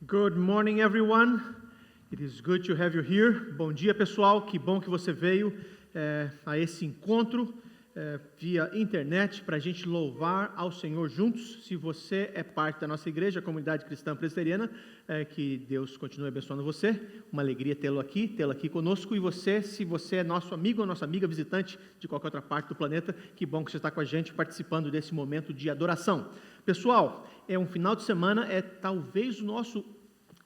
Good morning, everyone. It is good to have you here. Bom dia, pessoal. Que bom que você veio a esse encontro via internet para a gente louvar ao Senhor juntos. Se você é parte da nossa igreja, a Comunidade Cristã Presbiteriana, que Deus continue abençoando você. Uma alegria tê-lo aqui conosco. E você, se você é nosso amigo ou nossa amiga visitante de qualquer outra parte do planeta, que bom que você está com a gente participando desse momento de adoração. Pessoal, é um final de semana, talvez o nosso,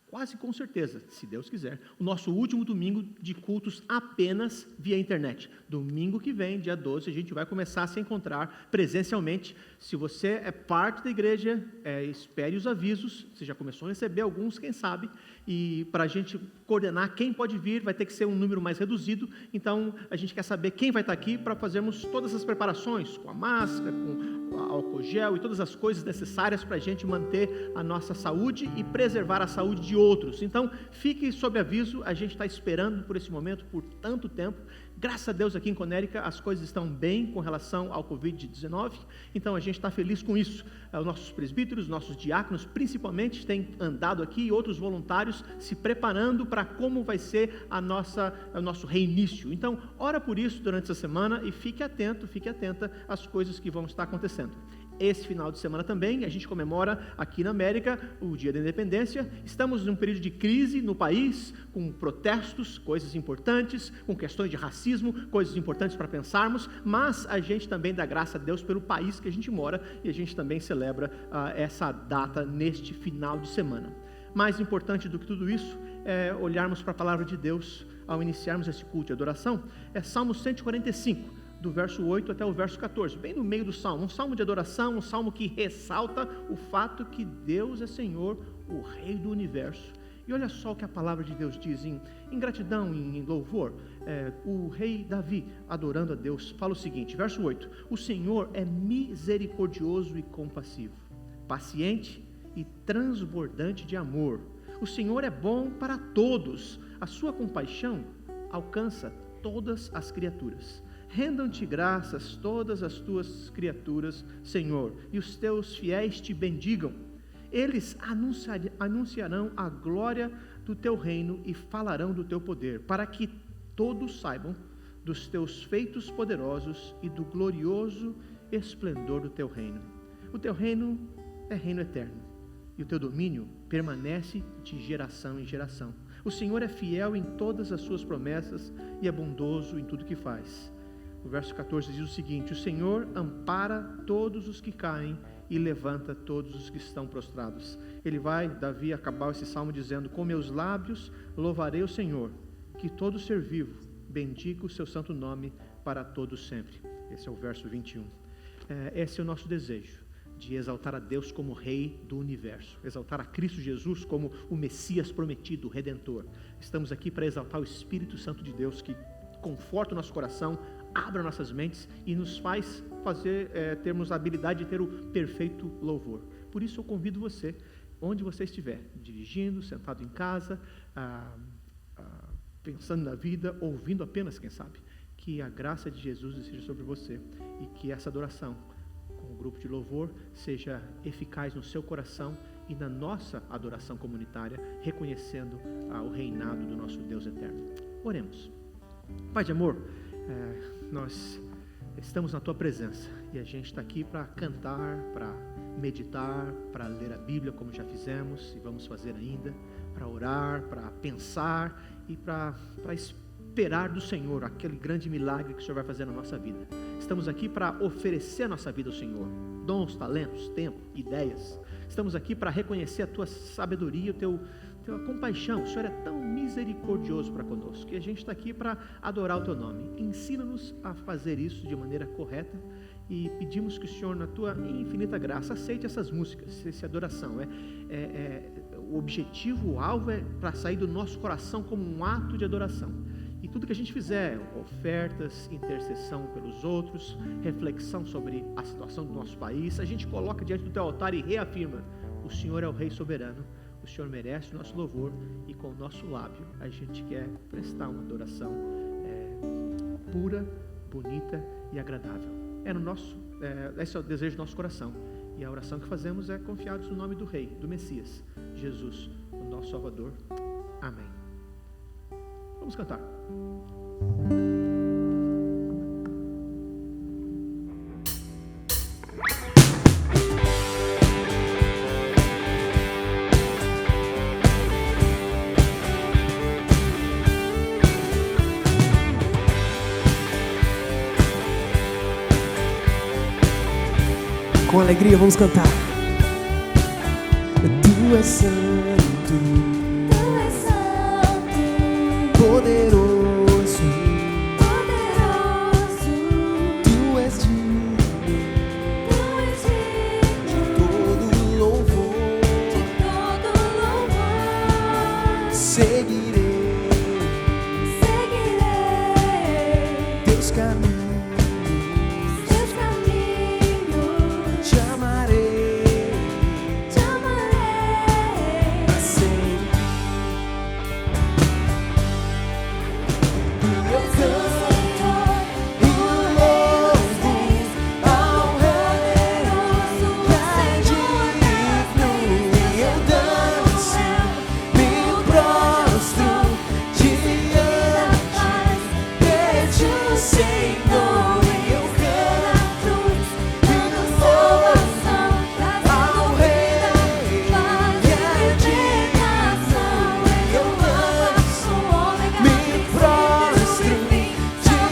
quase com certeza, se Deus quiser, o nosso último domingo de cultos apenas via internet. Domingo que vem, dia 12, a gente vai começar a se encontrar presencialmente. Se você é parte da igreja, espere os avisos, você já começou a receber alguns, quem sabe, e para a gente coordenar quem pode vir, vai ter que ser um número mais reduzido, então a gente quer saber quem vai estar aqui para fazermos todas as preparações, com a máscara, com álcool gel e todas as coisas necessárias para a gente manter a nossa saúde e preservar a saúde de outros. Então, fique sob aviso, a gente está esperando por esse momento por tanto tempo. Graças a Deus aqui em Conérica as coisas estão bem com relação ao Covid-19, então a gente está feliz com isso. Os nossos presbíteros, nossos diáconos principalmente têm andado aqui e outros voluntários se preparando para como vai ser o nosso reinício. Então, ora por isso durante essa semana e fique atenta às coisas que vão estar acontecendo. Esse final de semana também, a gente comemora aqui na América o Dia da Independência. Estamos num período de crise no país, com protestos, coisas importantes, com questões de racismo, coisas importantes para pensarmos, mas a gente também dá graça a Deus pelo país que a gente mora e a gente também celebra essa data neste final de semana. Mais importante do que tudo isso é olharmos para a palavra de Deus ao iniciarmos esse culto de adoração. É Salmo 145. Do verso 8 até o verso 14, bem no meio do salmo, um salmo de adoração, um salmo que ressalta o fato que Deus é Senhor, o Rei do Universo. E olha só o que a palavra de Deus diz em gratidão, em louvor. O rei Davi, adorando a Deus, fala o seguinte, verso 8, o Senhor é misericordioso e compassivo, paciente e transbordante de amor. O Senhor é bom para todos, a sua compaixão alcança todas as criaturas. Rendam-te graças todas as tuas criaturas, Senhor, e os teus fiéis te bendigam. Eles anunciarão a glória do teu reino e falarão do teu poder, para que todos saibam dos teus feitos poderosos e do glorioso esplendor do teu reino. O teu reino é reino eterno, e o teu domínio permanece de geração em geração. O Senhor é fiel em todas as suas promessas e é bondoso em tudo que faz. O verso 14 diz o seguinte, o Senhor ampara todos os que caem e levanta todos os que estão prostrados. Davi acabar esse salmo dizendo, com meus lábios louvarei o Senhor, que todo ser vivo bendiga o seu santo nome para todos sempre. Esse é o verso 21. Esse é o nosso desejo, de exaltar a Deus como Rei do Universo, exaltar a Cristo Jesus como o Messias prometido, o Redentor. Estamos aqui para exaltar o Espírito Santo de Deus, que conforta o nosso coração, abra nossas mentes e nos faz termos a habilidade de ter o perfeito louvor. Por isso eu convido você, onde você estiver, dirigindo, sentado em casa, pensando na vida, ouvindo apenas, quem sabe, que a graça de Jesus esteja sobre você e que essa adoração com o grupo de louvor seja eficaz no seu coração e na nossa adoração comunitária, reconhecendo o reinado do nosso Deus eterno. Oremos. Pai de amor, nós estamos na Tua presença e a gente está aqui para cantar, para meditar, para ler a Bíblia como já fizemos e vamos fazer ainda, para orar, para pensar e para esperar do Senhor aquele grande milagre que o Senhor vai fazer na nossa vida. Estamos aqui para oferecer a nossa vida ao Senhor, dons, talentos, tempo, ideias. Estamos aqui para reconhecer a Tua sabedoria, a Tua compaixão. O Senhor é tão misericordioso para conosco, que a gente está aqui para adorar o Teu nome. Ensina-nos a fazer isso de maneira correta e pedimos que o Senhor, na Tua infinita graça, aceite essas músicas, essa adoração. O objetivo, o alvo é para sair do nosso coração como um ato de adoração. E tudo que a gente fizer, ofertas, intercessão pelos outros, reflexão sobre a situação do nosso país, a gente coloca diante do Teu altar e reafirma, o Senhor é o Rei soberano, o Senhor merece o nosso louvor e com o nosso lábio a gente quer prestar uma adoração pura, bonita e agradável. Esse é o desejo do nosso coração e a oração que fazemos é confiados no nome do Rei, do Messias, Jesus, o nosso Salvador. Amém. Vamos cantar. Com alegria vamos cantar. Tu és santo, Tu és santo, poderoso, poderoso, tu és digno Tu és de digno todo louvor. de todo louvor. Seguirei teus caminhos, Teus caminhos, te amarei te amarei pra sempre. E eu canto e louvo ao Rei que é digno. E eu danço, me prostro diante de ti, Senhor. E eu canto e louvo ao Rei que é digno. E eu danço, me prostro diante de ti,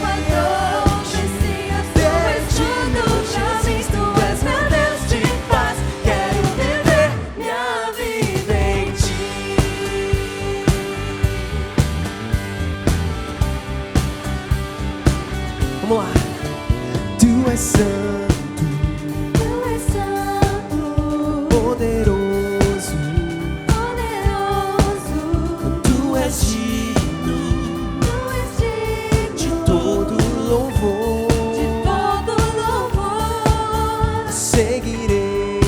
Jesus. Tu és meu Deus de paz, quero viver minha vida em ti. Vamos lá. Tu és santo, Tu és santo, poderoso, poderoso, tu és digno Tu és de digno todo de louvor. todo louvor. Seguirei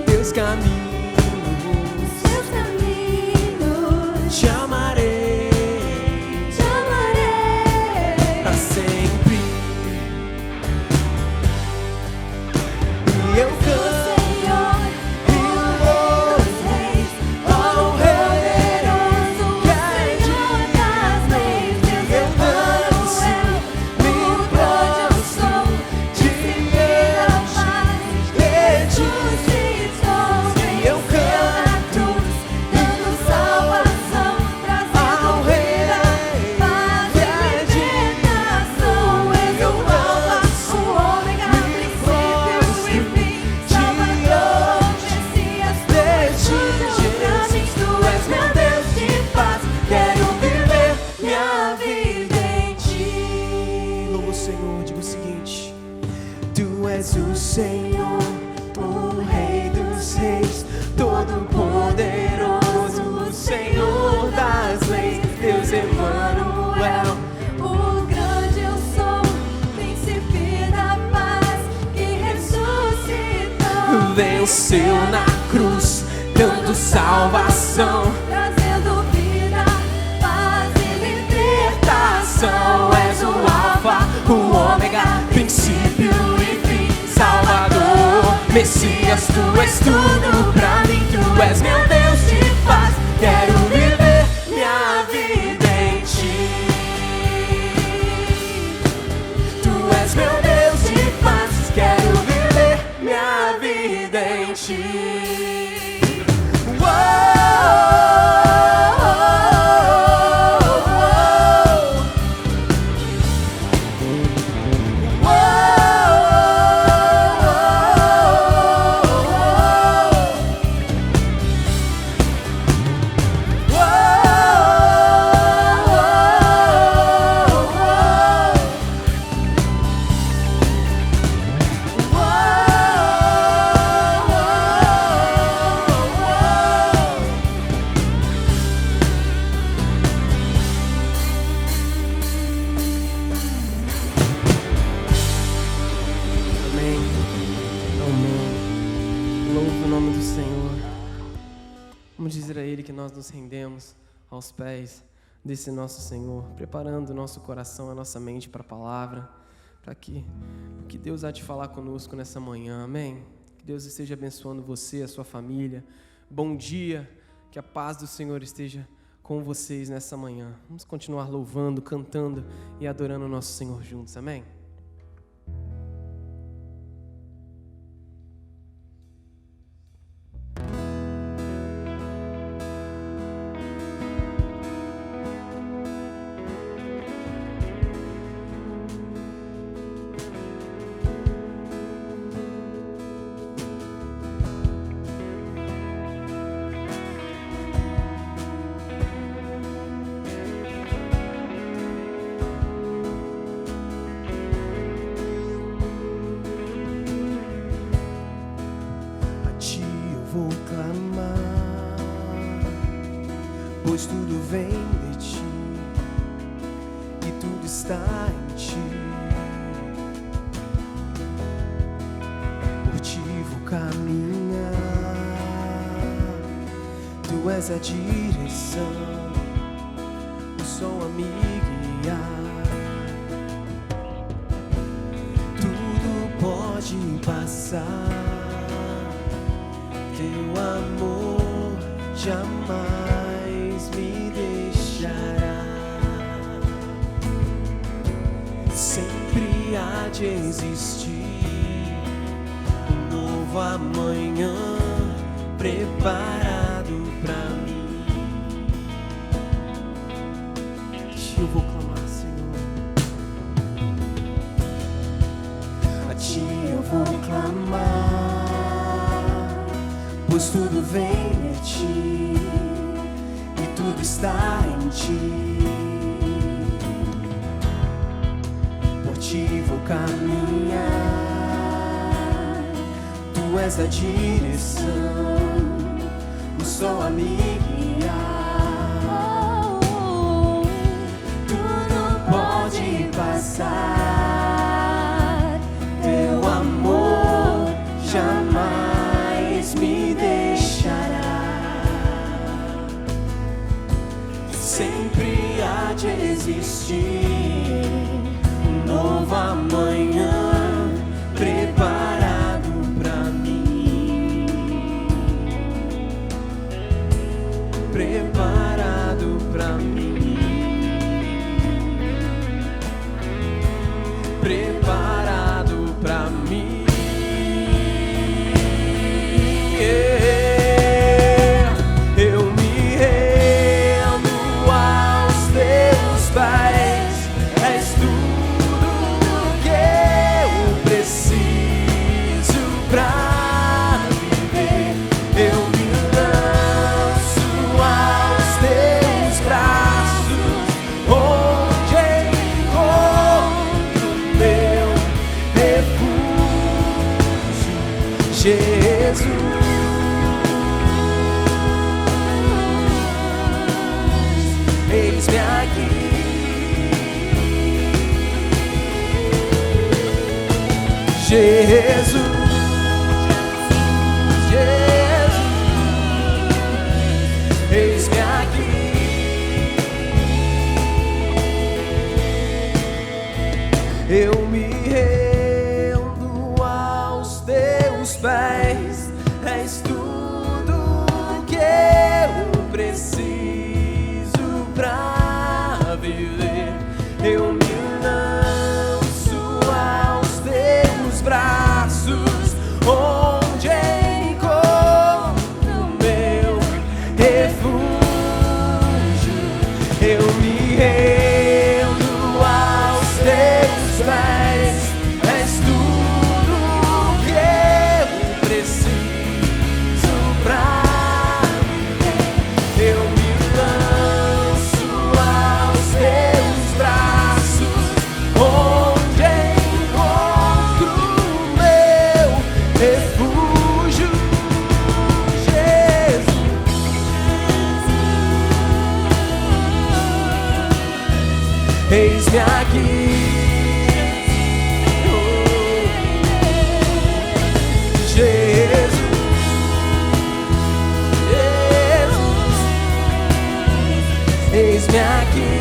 teus caminhos, Teus caminhos, te amarei te amarei pra sempre. E eu canto Senhor, e louvo Reis, ao Rei poderoso, que é Senhor das leis, digno. Deus Eu danço, me o grande eu prostro sou, diante de ti. E eu canto dando salvação, trazendo ao Rei paz que e é libertação. És Eu o Alfa, danço, o Ômega, me princípio e fim, Salvador, Messias, tu és tudo pra mim. Tu és meu Deus de paz, quero viver minha vida em ti. Louva o Senhor, diga o seguinte: Tu és o Senhor, o Rei dos Reis, Todo-Poderoso, o Senhor das leis, Deus Emanuel. O grande eu sou, príncipe da paz, que ressuscitou, Venceu na cruz, dando salvação, trazendo vida, paz e libertação. És o Alfa, o Ômega, princípio e fim, Salvador, Messias, tu és tudo pra mim. Tu és meu Deus de paz, quero viver minha vida em ti. Tu és meu Deus de paz, quero viver minha vida em ti. Amém. Amém. Louvo o nome do Senhor. Vamos dizer a Ele que nós nos rendemos aos pés desse nosso Senhor, preparando o nosso coração, a nossa mente para a palavra, para que o que Deus há de falar conosco nessa manhã, amém? Que Deus esteja abençoando você, a sua família. Bom dia, que a paz do Senhor esteja com vocês nessa manhã. Vamos continuar louvando, cantando e adorando o nosso Senhor juntos, amém? Vou clamar, pois tudo vem de ti e tudo está em ti. Por ti vou caminhar, tu és a direção, o som a me guiar. Tudo pode passar, teu amor jamais me deixará. Sempre há de existir um novo amanhã preparado pra mim. Eu vou clamar, Senhor. A ti eu vou clamar, pois tudo vem de ti e tudo está em ti. Por ti vou caminhar, tu és a direção, o sol a me guiar. Tudo pode passar, teu amor jamais me deixará. Sempre há de existir um novo amanhã preparado pra mim. Preparado pra mim. Preparado pra mim. Eu me rendo aos teus pés, és tudo que eu preciso pra viver. Eu me lanço aos teus braços, onde encontro meu refúgio, Jesus. Eis-me aqui, Jesus, Jesus, eis-me aqui. Eu me rendo aos teus pés, és tudo que eu preciso pra viver. Eu me lanço aos teus braços, onde encontro meu refúgio. Eu me rendo aos teus pés, és tudo que eu preciso pra viver. Eu me lanço aos teus braços, onde encontro meu refúgio, Jesus. Eis-me aqui, Jesus, Jesus, eis-me aqui.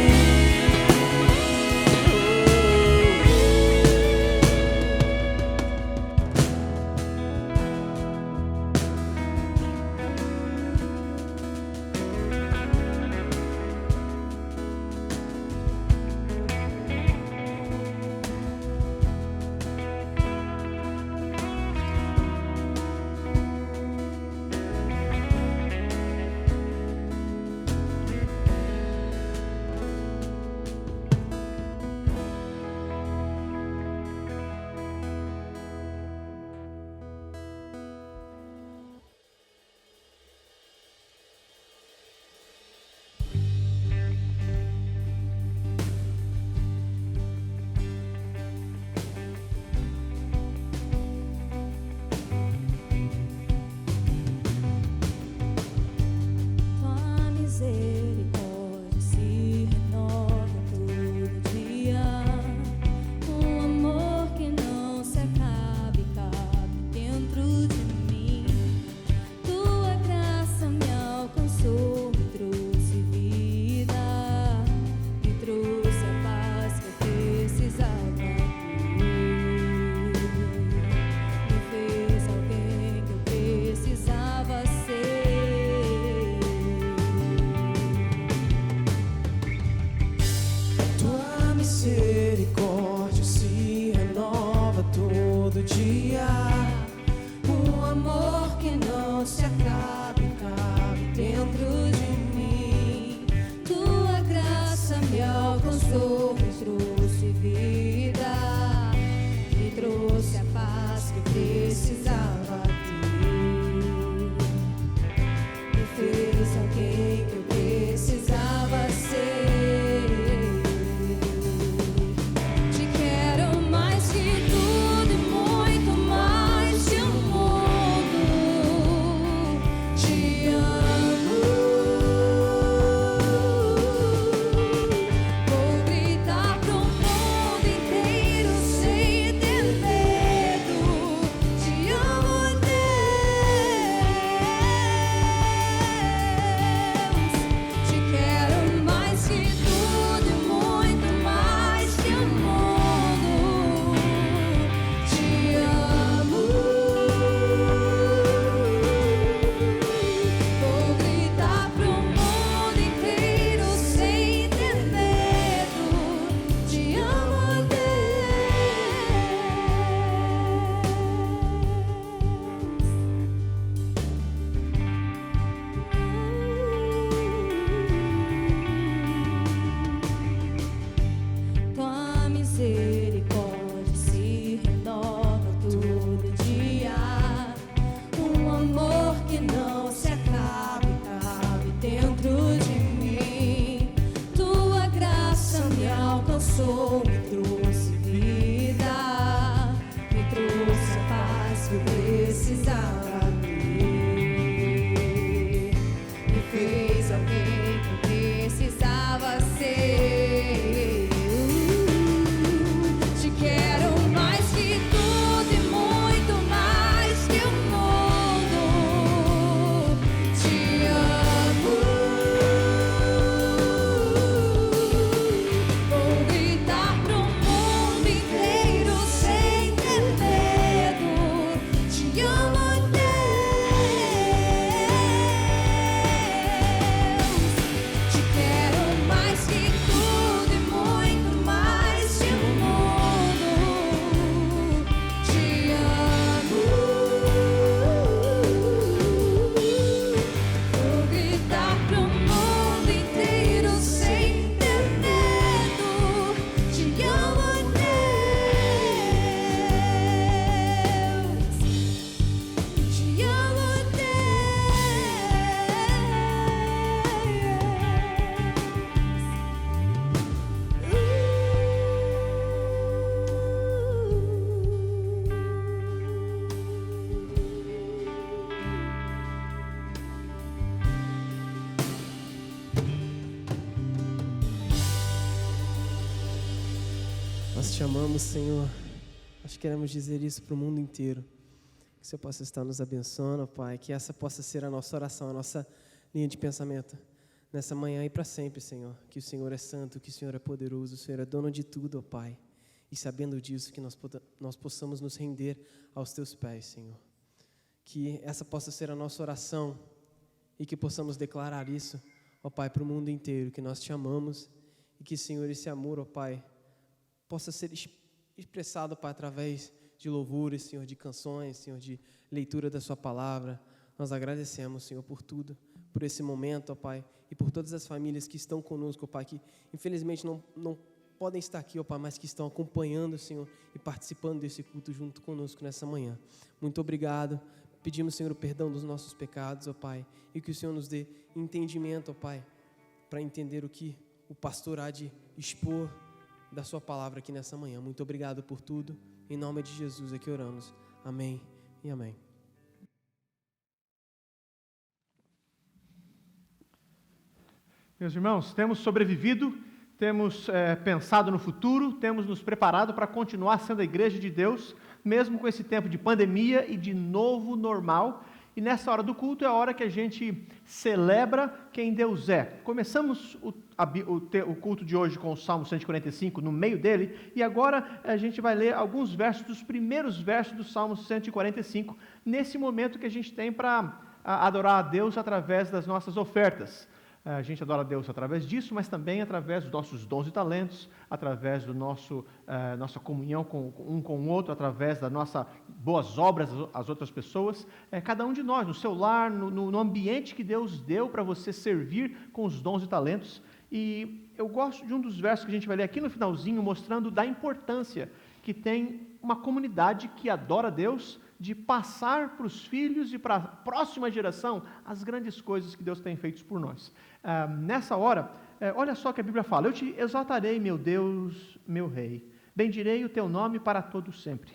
precisava ter, me fez alguém que eu precisava ser. Te quero mais que tudo e muito mais que o mundo. Te amo. Vou gritar pro mundo inteiro sem ter medo. Te amo, Deus. Te quero mais que tudo e muito mais que o mundo. Te amo. Vou gritar pro mundo inteiro sem ter medo. Te amo, Deus. Te amo, Nós te amamos, Senhor. Nós queremos dizer isso para o mundo inteiro. Que o Senhor possa estar nos abençoando, Pai. Que essa possa ser a nossa oração, a nossa linha de pensamento nessa manhã e para sempre, Senhor. Que o Senhor é santo, que o Senhor é poderoso, o Senhor é dono de tudo, ó Pai. E sabendo disso, que nós possamos nos render aos Teus pés, Senhor. Que essa possa ser a nossa oração e que possamos declarar isso, ó Pai, para o mundo inteiro. Que nós te amamos e que, Senhor, esse amor, ó Pai, possa ser expressado, Pai, através de louvores, Senhor, de canções, Senhor, de leitura da Sua palavra. Nós agradecemos, Senhor, por tudo, por esse momento, ó Pai, e por todas as famílias que estão conosco, ó Pai, que infelizmente não podem estar aqui, ó Pai, mas que estão acompanhando, Senhor, e participando desse culto junto conosco nessa manhã. Muito obrigado. Pedimos, Senhor, o perdão dos nossos pecados, ó Pai, e que o Senhor nos dê entendimento, ó Pai, para entender o que o pastor há de expor da Sua palavra aqui nessa manhã. Muito obrigado por tudo. Em nome de Jesus é que oramos. Amém e amém. Meus irmãos, temos sobrevivido, temos pensado no futuro, temos nos preparado para continuar sendo a igreja de Deus, mesmo com esse tempo de pandemia e de novo normal. E nessa hora do culto é a hora que a gente celebra quem Deus é. Começamos o culto de hoje com o Salmo 145 no meio dele, e agora a gente vai ler alguns versos dos primeiros versos do Salmo 145, nesse momento que a gente tem para adorar a Deus através das nossas ofertas. A gente adora a Deus através disso, mas também através dos nossos dons e talentos, através do nossa comunhão um com o outro, através das nossas boas obras às outras pessoas. Cada um de nós, no seu lar, no ambiente que Deus deu para você servir com os dons e talentos. E eu gosto de um dos versos que a gente vai ler aqui no finalzinho, mostrando da importância que tem uma comunidade que adora a Deus, de passar para os filhos e para a próxima geração as grandes coisas que Deus tem feito por nós. Nessa hora, olha só o que a Bíblia fala: eu te exaltarei, meu Deus, meu Rei, bendirei o teu nome para todo sempre.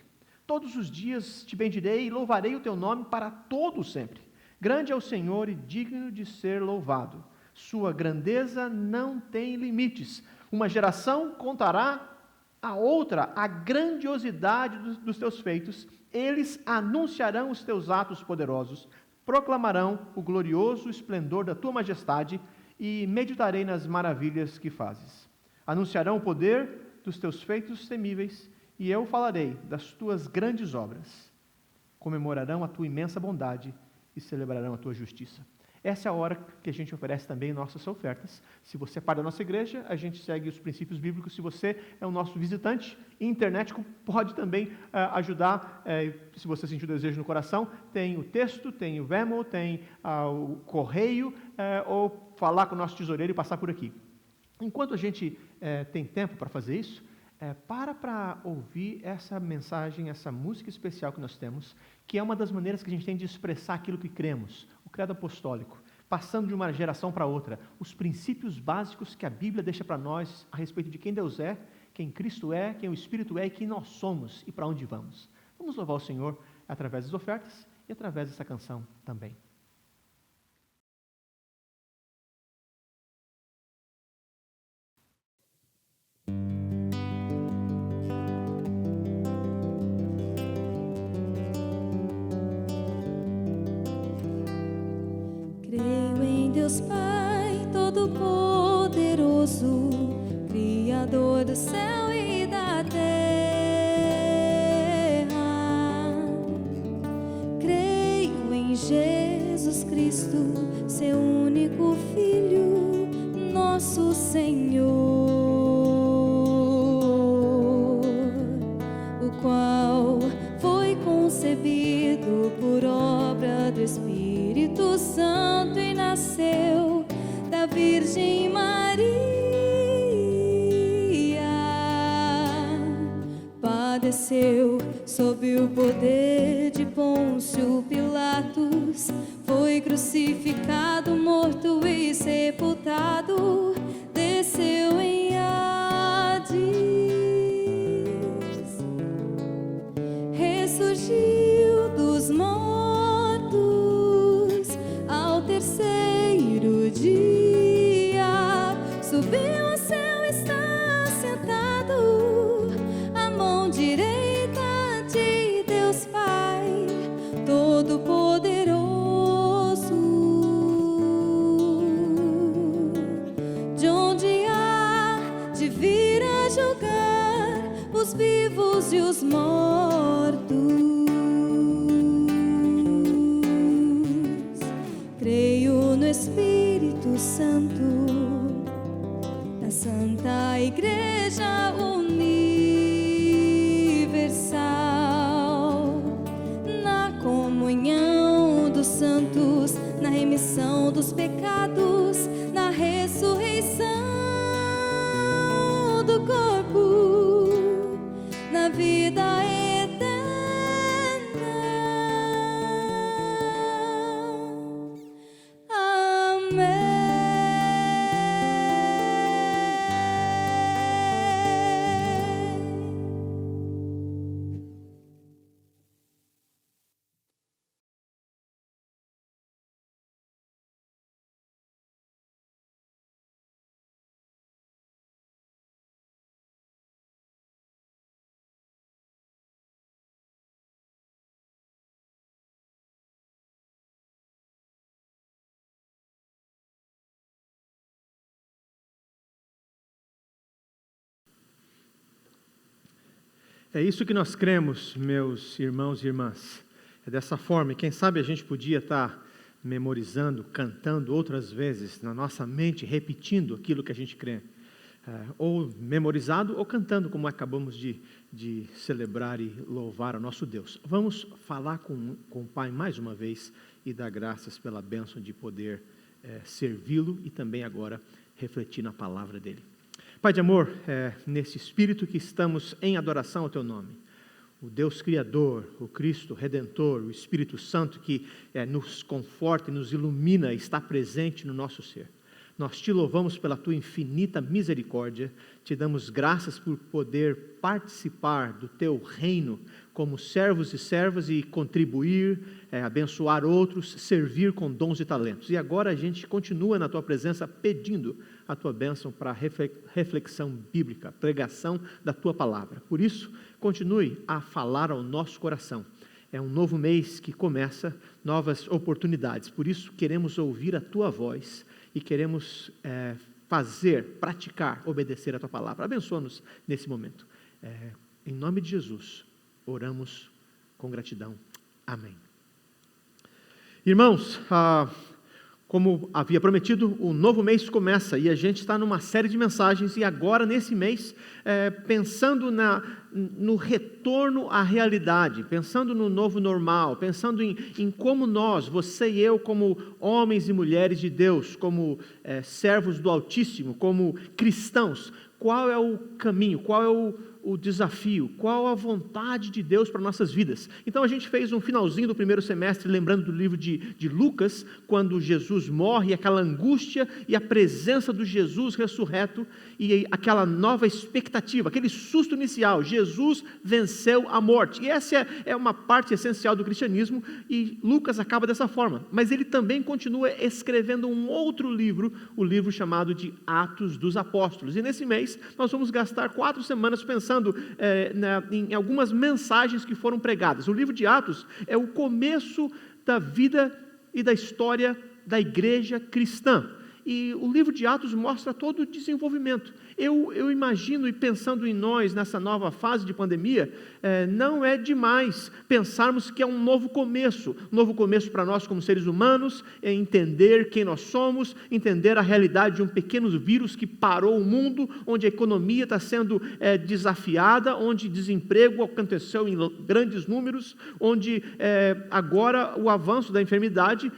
Todos os dias te bendirei e louvarei o teu nome para todo sempre. Grande é o Senhor e digno de ser louvado. Sua grandeza não tem limites. Uma geração contará a outra a grandiosidade dos teus feitos. Eles anunciarão os teus atos poderosos, proclamarão o glorioso esplendor da tua majestade e meditarei nas maravilhas que fazes. Anunciarão o poder dos teus feitos temíveis e eu falarei das tuas grandes obras. Comemorarão a tua imensa bondade e celebrarão a tua justiça. Essa é a hora que a gente oferece também nossas ofertas. Se você é parte da nossa igreja, a gente segue os princípios bíblicos. Se você é o nosso visitante, internet pode também ajudar. Se você sentir o desejo no coração, tem o texto, tem o Venmo, tem o correio, ou falar com o nosso tesoureiro e passar por aqui. Enquanto a gente tem tempo para fazer isso, para ouvir essa mensagem, essa música especial que nós temos, que é uma das maneiras que a gente tem de expressar aquilo que cremos, o credo apostólico, passando de uma geração para outra, os princípios básicos que a Bíblia deixa para nós a respeito de quem Deus é, quem Cristo é, quem o Espírito é e quem nós somos e para onde vamos. Vamos louvar o Senhor através das ofertas e através dessa canção também. Creio em Deus Pai Todo-Poderoso, Criador do céu e da terra. Creio em Jesus Cristo, seu único Filho, nosso Senhor, o qual foi concebido por obra do Espírito Santo e nasceu da Virgem Maria. Padeceu sob o poder de Pôncio Pilatos, foi crucificado, morto e sepultado, desceu em Hades, ressurgiu dos mortos ao terceiro dia, subiu ao céu, está sentado à mão direita de Deus Pai Todo-Poderoso, de onde há de vir a julgar os vivos e os mortos. Creio no Espírito Santo, na Santa Igreja Universal, na comunhão dos santos, na remissão dos pecados, na ressurreição do corpo, na vida eterna. É isso que nós cremos, meus irmãos e irmãs. É dessa forma, e quem sabe a gente podia estar memorizando, cantando outras vezes na nossa mente, repetindo aquilo que a gente crê. Ou memorizado ou cantando, como acabamos de celebrar e louvar ao nosso Deus. Vamos falar com o Pai mais uma vez e dar graças pela bênção de poder servi-lo e também agora refletir na palavra dele. Pai de amor, nesse espírito que estamos em adoração ao Teu nome, o Deus Criador, o Cristo Redentor, o Espírito Santo que nos conforta e nos ilumina, está presente no nosso ser. Nós Te louvamos pela Tua infinita misericórdia, Te damos graças por poder participar do Teu reino como servos e servas e contribuir, abençoar outros, servir com dons e talentos. E agora a gente continua na Tua presença pedindo a Tua bênção para reflexão bíblica, pregação da Tua palavra. Por isso, continue a falar ao nosso coração. É um novo mês que começa, novas oportunidades. Por isso, queremos ouvir a Tua voz e queremos praticar, obedecer a Tua palavra. Abençoa-nos nesse momento. Em nome de Jesus, oramos com gratidão. Amém. Irmãos, como havia prometido, o novo mês começa e a gente está numa série de mensagens e agora nesse mês, pensando no retorno à realidade, pensando no novo normal, pensando em como nós, você e eu, como homens e mulheres de Deus, como servos do Altíssimo, como cristãos, qual é o caminho, qual é o desafio, qual a vontade de Deus para nossas vidas. Então a gente fez um finalzinho do primeiro semestre lembrando do livro de Lucas, quando Jesus morre, aquela angústia e a presença do Jesus ressurreto e aquela nova expectativa, aquele susto inicial, Jesus venceu a morte. E essa é uma parte essencial do cristianismo e Lucas acaba dessa forma, mas ele também continua escrevendo um outro livro, o livro chamado de Atos dos Apóstolos. E nesse mês nós vamos gastar 4 semanas pensando em algumas mensagens que foram pregadas. O livro de Atos é o começo da vida e da história da igreja cristã. E o livro de Atos mostra todo o desenvolvimento. Eu imagino, e pensando em nós nessa nova fase de pandemia, não é demais pensarmos que é um novo começo para nós como seres humanos, é entender quem nós somos, entender a realidade de um pequeno vírus que parou o mundo, onde a economia está sendo desafiada, onde desemprego aconteceu em grandes números, onde agora o avanço da enfermidade,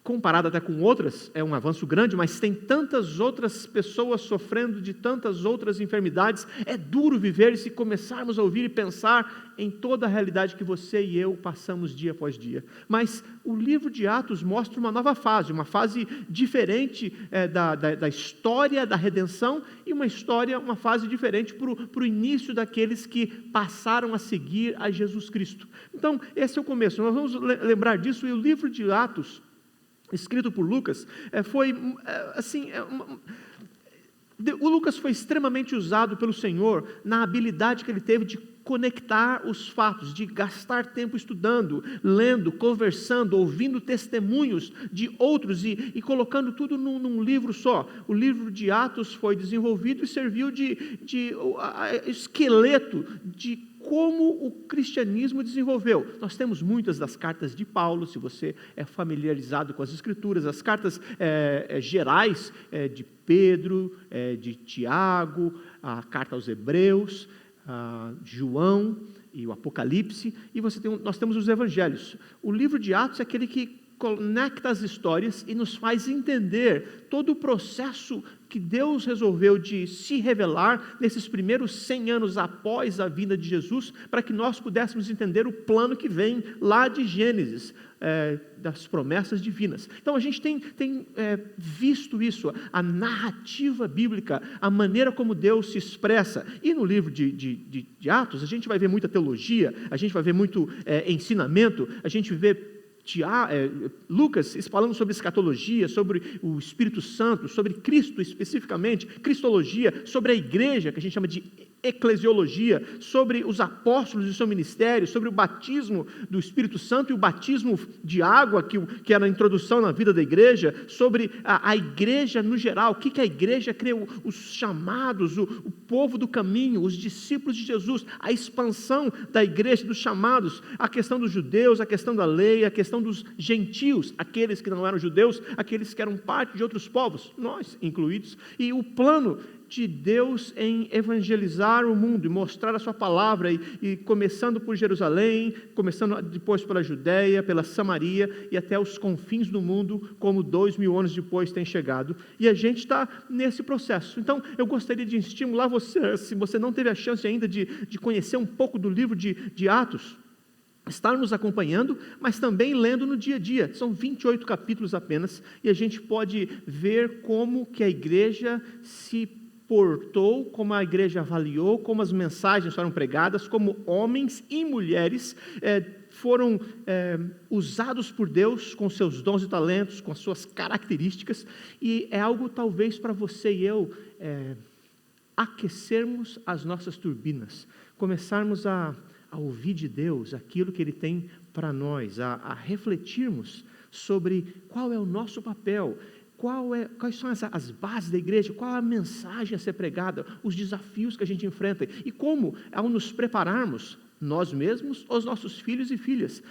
comparado até com outras, é um avanço grande, mas tem tantas outras pessoas sofrendo de tantas outras enfermidades, é duro viver e se começarmos a ouvir e pensar em toda a realidade que você e eu passamos dia após dia. Mas o livro de Atos mostra uma nova fase, uma fase diferente da história da redenção e uma fase diferente para o início daqueles que passaram a seguir a Jesus Cristo. Então, esse é o começo, nós vamos lembrar disso, e o livro de Atos, escrito por Lucas, o Lucas foi extremamente usado pelo Senhor na habilidade que ele teve de conectar os fatos, de gastar tempo estudando, lendo, conversando, ouvindo testemunhos de outros e colocando tudo num livro só. O livro de Atos foi desenvolvido e serviu de esqueleto de como o cristianismo desenvolveu. Nós temos muitas das cartas de Paulo, se você é familiarizado com as escrituras, as cartas gerais de Pedro, de Tiago, a carta aos Hebreus, João e o Apocalipse, e nós temos os evangelhos. O livro de Atos é aquele que conecta as histórias e nos faz entender todo o processo que Deus resolveu de se revelar nesses primeiros 100 anos após a vinda de Jesus, para que nós pudéssemos entender o plano que vem lá de Gênesis, das promessas divinas. Então a gente tem visto isso, a narrativa bíblica, a maneira como Deus se expressa. E no livro de Atos a gente vai ver muita teologia, a gente vai ver muito ensinamento, a gente vê Lucas falando sobre escatologia, sobre o Espírito Santo, sobre Cristo especificamente, cristologia, sobre a igreja, que a gente chama de eclesiologia, sobre os apóstolos e o seu ministério, sobre o batismo do Espírito Santo e o batismo de água, que era a introdução na vida da igreja, sobre a igreja no geral, o que a igreja crê, os chamados, o povo do caminho, os discípulos de Jesus, a expansão da igreja, dos chamados, a questão dos judeus, a questão da lei, a questão dos gentios, aqueles que não eram judeus, aqueles que eram parte de outros povos, nós incluídos, e o plano de Deus em evangelizar o mundo e mostrar a sua palavra, e começando por Jerusalém, começando depois pela Judéia, pela Samaria e até os confins do mundo, como 2000 anos depois tem chegado, e a gente está nesse processo. Então eu gostaria de estimular você, se você não teve a chance ainda de conhecer um pouco do livro de Atos, estar nos acompanhando, mas também lendo no dia a dia. São 28 capítulos apenas, e a gente pode ver como que a igreja se portou, como a igreja avaliou, como as mensagens foram pregadas, como homens e mulheres foram usados por Deus com seus dons e talentos, com as suas características, e é algo talvez para você e eu aquecermos as nossas turbinas, começarmos a ouvir de Deus aquilo que Ele tem para nós, a refletirmos sobre qual é o nosso papel, quais são as bases da igreja, qual a mensagem a ser pregada, os desafios que a gente enfrenta, e como, ao nos prepararmos nós mesmos, os nossos filhos e filhas,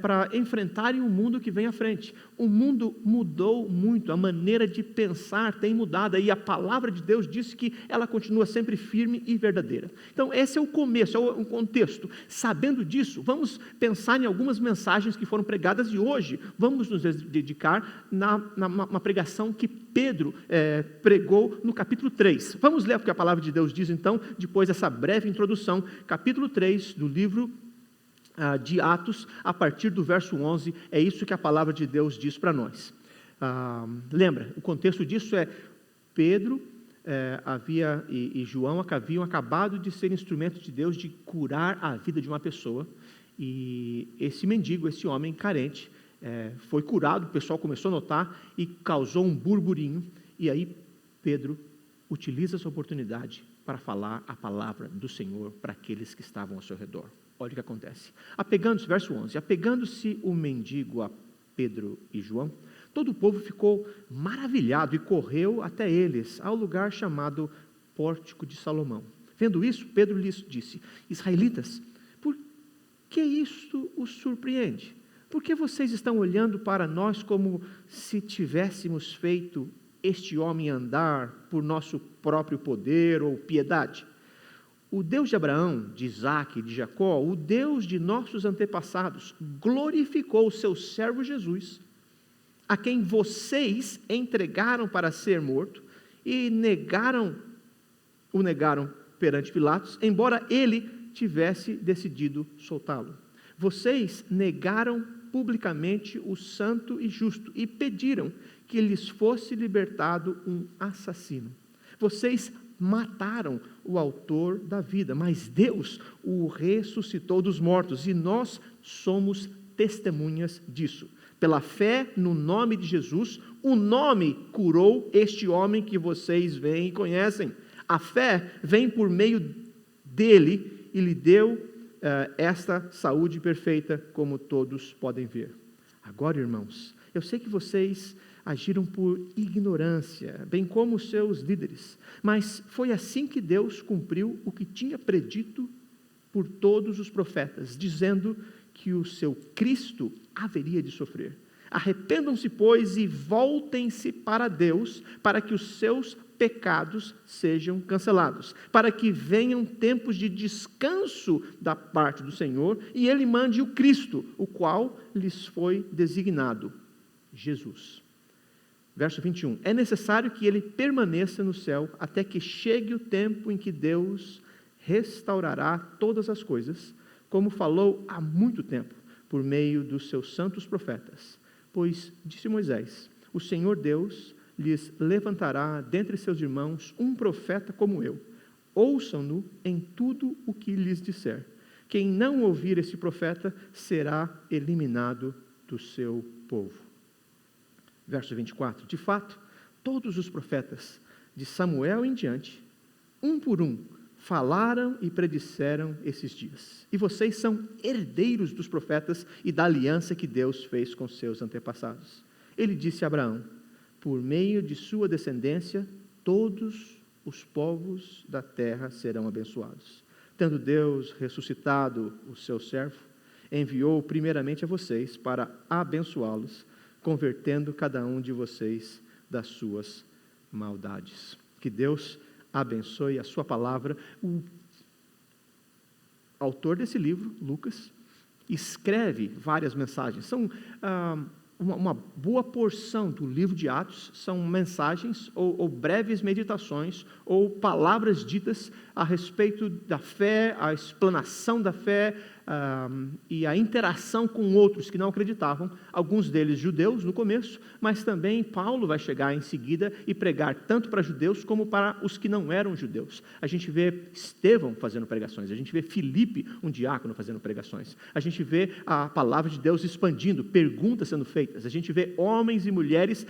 para enfrentarem o mundo que vem à frente. O mundo mudou muito, a maneira de pensar tem mudado, e a palavra de Deus diz que ela continua sempre firme e verdadeira. Então, esse é o começo, é o contexto. Sabendo disso, vamos pensar em algumas mensagens que foram pregadas, e hoje vamos nos dedicar na pregação que Pedro pregou no capítulo 3. Vamos ler o que a palavra de Deus diz, então, depois dessa breve introdução, capítulo 3 do livro de Atos, a partir do verso 11, é isso que a palavra de Deus diz para nós. Lembra, o contexto disso é Pedro e João haviam acabado de ser instrumentos de Deus de curar a vida de uma pessoa, e esse mendigo, esse homem carente, foi curado, o pessoal começou a notar e causou um burburinho, e aí Pedro utiliza essa oportunidade para falar a palavra do Senhor para aqueles que estavam ao seu redor. Olha o que acontece. Verso 11, apegando-se o mendigo a Pedro e João, todo o povo ficou maravilhado e correu até eles, ao lugar chamado Pórtico de Salomão. Vendo isso, Pedro lhes disse: israelitas, por que isto os surpreende? Por que vocês estão olhando para nós como se tivéssemos feito este homem andar por nosso próprio poder ou piedade? O Deus de Abraão, de Isaque e de Jacó, o Deus de nossos antepassados, glorificou o seu servo Jesus, a quem vocês entregaram para ser morto e o negaram perante Pilatos, embora ele tivesse decidido soltá-lo. Vocês negaram publicamente o santo e justo e pediram que lhes fosse libertado um assassino. Vocês mataram o autor da vida, mas Deus o ressuscitou dos mortos, e nós somos testemunhas disso. Pela fé no nome de Jesus, o nome curou este homem que vocês veem e conhecem. A fé vem por meio dele e lhe deu esta saúde perfeita, como todos podem ver. Agora, irmãos, eu sei que vocês agiram por ignorância, bem como os seus líderes, mas foi assim que Deus cumpriu o que tinha predito por todos os profetas, dizendo que o seu Cristo haveria de sofrer. Arrependam-se, pois, e voltem-se para Deus, para que os seus pecados sejam cancelados, para que venham tempos de descanso da parte do Senhor, e Ele mande o Cristo, o qual lhes foi designado, Jesus. Verso 21, é necessário que Ele permaneça no céu, até que chegue o tempo em que Deus restaurará todas as coisas, como falou há muito tempo, por meio dos seus santos profetas. Pois, disse Moisés, o Senhor Deus lhes levantará dentre seus irmãos um profeta como eu. Ouçam-no em tudo o que lhes disser. Quem não ouvir esse profeta será eliminado do seu povo. Verso 24. De fato, todos os profetas, de Samuel em diante, um por um, falaram e predisseram esses dias. E vocês são herdeiros dos profetas e da aliança que Deus fez com seus antepassados. Ele disse a Abraão: por meio de sua descendência, todos os povos da terra serão abençoados. Tendo Deus ressuscitado o seu servo, enviou primeiramente a vocês para abençoá-los, convertendo cada um de vocês das suas maldades. Que Deus abençoe a sua palavra. O autor desse livro, Lucas, escreve várias mensagens. São uma boa porção do livro de Atos são mensagens ou breves meditações ou palavras ditas a respeito da fé, a explanação da fé e a interação com outros que não acreditavam, alguns deles judeus no começo, mas também Paulo vai chegar em seguida e pregar tanto para judeus como para os que não eram judeus. A gente vê Estevão fazendo pregações, a gente vê Filipe, um diácono, fazendo pregações, a gente vê a palavra de Deus expandindo, perguntas sendo feitas, a gente vê homens e mulheres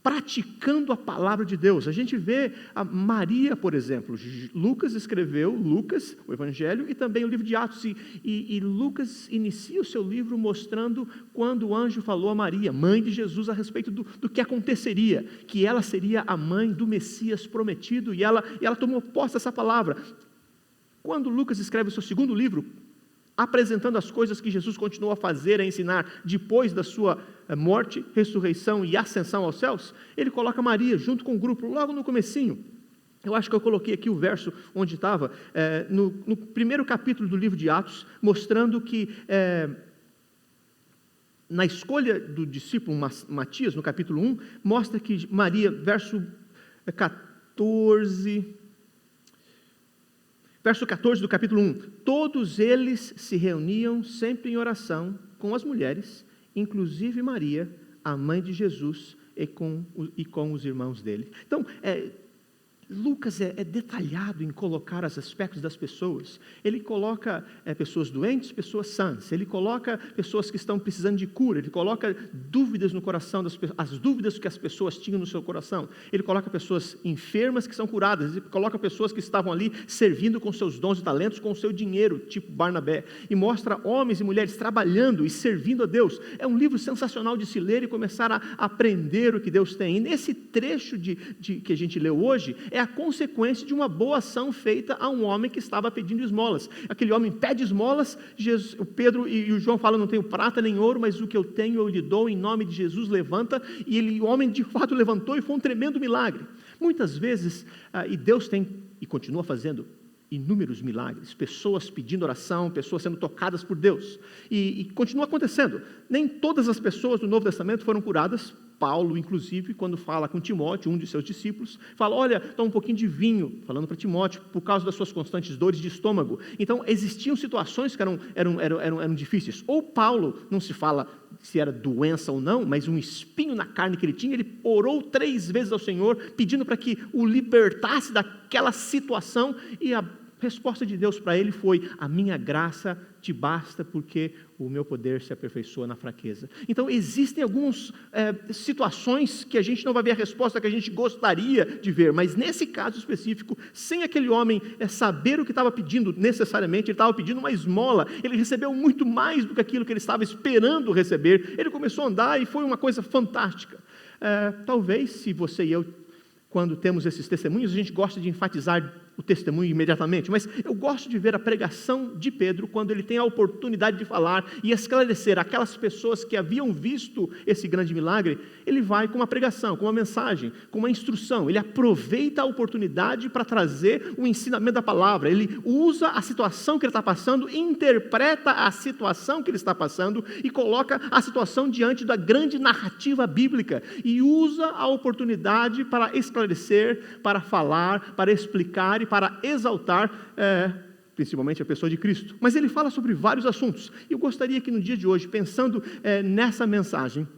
praticando a palavra de Deus. A gente vê a Maria, por exemplo. Lucas escreveu o Evangelho e também o livro de Atos, e Lucas inicia o seu livro mostrando quando o anjo falou a Maria, mãe de Jesus, a respeito do que aconteceria, que ela seria a mãe do Messias prometido, e ela tomou posse dessa palavra. Quando Lucas escreve o seu segundo livro, apresentando as coisas que Jesus continuou a fazer, a ensinar depois da sua morte, ressurreição e ascensão aos céus, ele coloca Maria junto com o grupo, logo no comecinho. Eu acho que eu coloquei aqui o verso onde estava, no primeiro capítulo do livro de Atos, mostrando que na escolha do discípulo Matias, no capítulo 1, mostra que Maria, verso 14 do capítulo 1, todos eles se reuniam sempre em oração com as mulheres, inclusive Maria, a mãe de Jesus, e com os irmãos dele. Então, Lucas é detalhado em colocar os aspectos das pessoas. Ele coloca pessoas doentes, pessoas sãs. Ele coloca pessoas que estão precisando de cura. Ele coloca dúvidas no coração das pessoas, as dúvidas que as pessoas tinham no seu coração. Ele coloca pessoas enfermas que são curadas. Ele coloca pessoas que estavam ali servindo com seus dons e talentos, com o seu dinheiro, tipo Barnabé. E mostra homens e mulheres trabalhando e servindo a Deus. É um livro sensacional de se ler e começar a aprender o que Deus tem. E nesse trecho que a gente leu hoje, é a consequência de uma boa ação feita a um homem que estava pedindo esmolas. Aquele homem pede esmolas, o Pedro e o João falam, não tenho prata nem ouro, mas o que eu tenho eu lhe dou, em nome de Jesus levanta, e o homem de fato levantou e foi um tremendo milagre. Muitas vezes, e Deus tem, e continua fazendo, inúmeros milagres, pessoas pedindo oração, pessoas sendo tocadas por Deus, e continua acontecendo. Nem todas as pessoas do Novo Testamento foram curadas. Paulo, inclusive, quando fala com Timóteo, um de seus discípulos, fala, olha, toma um pouquinho de vinho, falando para Timóteo, por causa das suas constantes dores de estômago. Então, existiam situações que eram difíceis. Ou Paulo, não se fala se era doença ou não, mas um espinho na carne que ele tinha, ele orou 3 vezes ao Senhor, pedindo para que o libertasse daquela situação, e a resposta de Deus para ele foi, a minha graça te basta, porque o meu poder se aperfeiçoa na fraqueza. Então, existem algumas situações que a gente não vai ver a resposta que a gente gostaria de ver, mas nesse caso específico, sem aquele homem saber o que estava pedindo necessariamente, ele estava pedindo uma esmola, ele recebeu muito mais do que aquilo que ele estava esperando receber, ele começou a andar e foi uma coisa fantástica. Talvez, se você e eu, quando temos esses testemunhos, a gente gosta de enfatizar o testemunho imediatamente, mas eu gosto de ver a pregação de Pedro, quando ele tem a oportunidade de falar e esclarecer aquelas pessoas que haviam visto esse grande milagre. Ele vai com uma pregação, com uma mensagem, com uma instrução, ele aproveita a oportunidade para trazer o ensinamento da palavra, ele usa a situação que ele está passando, interpreta a situação que ele está passando e coloca a situação diante da grande narrativa bíblica e usa a oportunidade para esclarecer, para falar, para explicar e para exaltar, principalmente a pessoa de Cristo. Mas ele fala sobre vários assuntos. E eu gostaria que no dia de hoje, pensando nessa mensagem,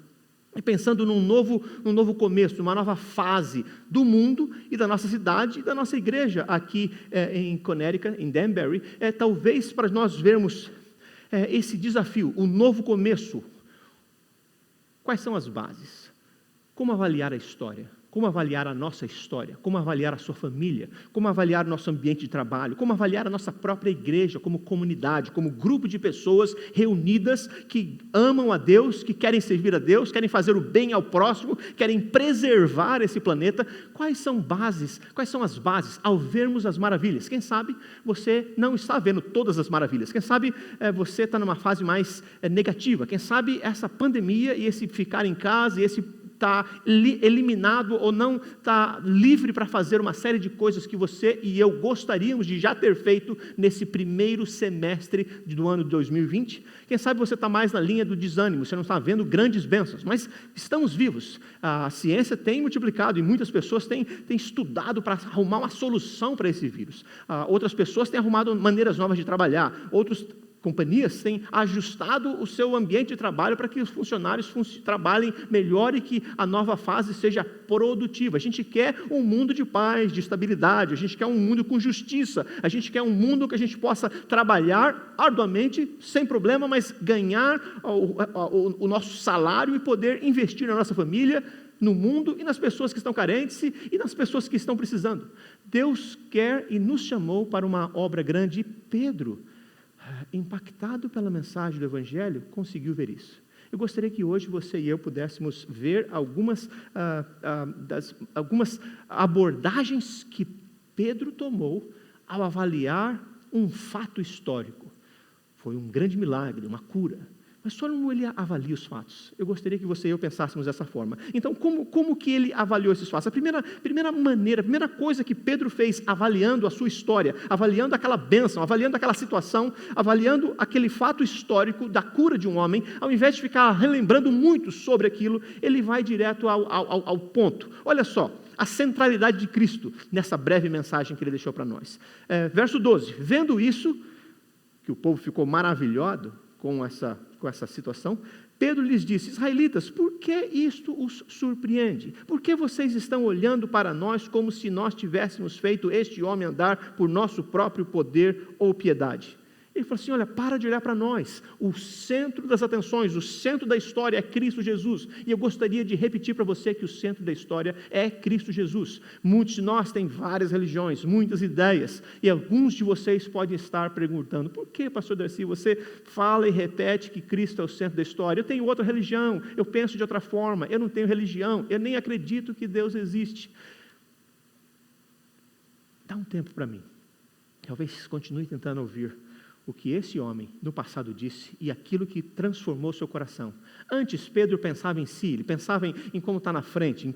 e pensando num novo começo, numa nova fase do mundo e da nossa cidade e da nossa igreja aqui em Connecticut, em Danbury, talvez para nós vermos esse desafio, o novo começo. Quais são as bases? Como avaliar a história? Como avaliar a nossa história? Como avaliar a sua família? Como avaliar o nosso ambiente de trabalho? Como avaliar a nossa própria igreja como comunidade, como grupo de pessoas reunidas que amam a Deus, que querem servir a Deus, querem fazer o bem ao próximo, querem preservar esse planeta? Quais são as bases ao vermos as maravilhas? Quem sabe você não está vendo todas as maravilhas? Quem sabe você está numa fase mais negativa? Quem sabe essa pandemia e esse ficar em casa e esse está eliminado ou não está livre para fazer uma série de coisas que você e eu gostaríamos de já ter feito nesse primeiro semestre do ano de 2020. Quem sabe você está mais na linha do desânimo, você não está vendo grandes bênçãos, mas estamos vivos. A ciência tem multiplicado e muitas pessoas têm estudado para arrumar uma solução para esse vírus. Outras pessoas têm arrumado maneiras novas de trabalhar, outros companhias têm ajustado o seu ambiente de trabalho para que os funcionários trabalhem melhor e que a nova fase seja produtiva. A gente quer um mundo de paz, de estabilidade, a gente quer um mundo com justiça, a gente quer um mundo que a gente possa trabalhar arduamente, sem problema, mas ganhar o nosso salário e poder investir na nossa família, no mundo e nas pessoas que estão carentes e nas pessoas que estão precisando. Deus quer e nos chamou para uma obra grande, e Pedro, impactado pela mensagem do Evangelho, conseguiu ver isso. Eu gostaria que hoje você e eu pudéssemos ver algumas abordagens que Pedro tomou ao avaliar um fato histórico. Foi um grande milagre, uma cura. Mas só como ele avalia os fatos. Eu gostaria que você e eu pensássemos dessa forma. Então, como que ele avaliou esses fatos? A primeira coisa que Pedro fez, avaliando a sua história, avaliando aquela bênção, avaliando aquela situação, avaliando aquele fato histórico da cura de um homem, ao invés de ficar relembrando muito sobre aquilo, ele vai direto ao ponto. Olha só, a centralidade de Cristo nessa breve mensagem que ele deixou para nós. Verso 12, vendo isso, que o povo ficou maravilhado com essa situação, Pedro lhes disse: israelitas, por que isto os surpreende? Por que vocês estão olhando para nós como se nós tivéssemos feito este homem andar por nosso próprio poder ou piedade? Ele falou assim: olha, para de olhar para nós, o centro das atenções, o centro da história é Cristo Jesus, e eu gostaria de repetir para você que o centro da história é Cristo Jesus. Muitos de nós têm várias religiões, muitas ideias, e alguns de vocês podem estar perguntando: por que, pastor Darcy, você fala e repete que Cristo é o centro da história? Eu tenho outra religião, eu penso de outra forma, eu não tenho religião, eu nem acredito que Deus existe. Dá um tempo para mim, talvez continue tentando ouvir o que esse homem no passado disse e aquilo que transformou seu coração. Antes, Pedro pensava em si, ele pensava em como está na frente,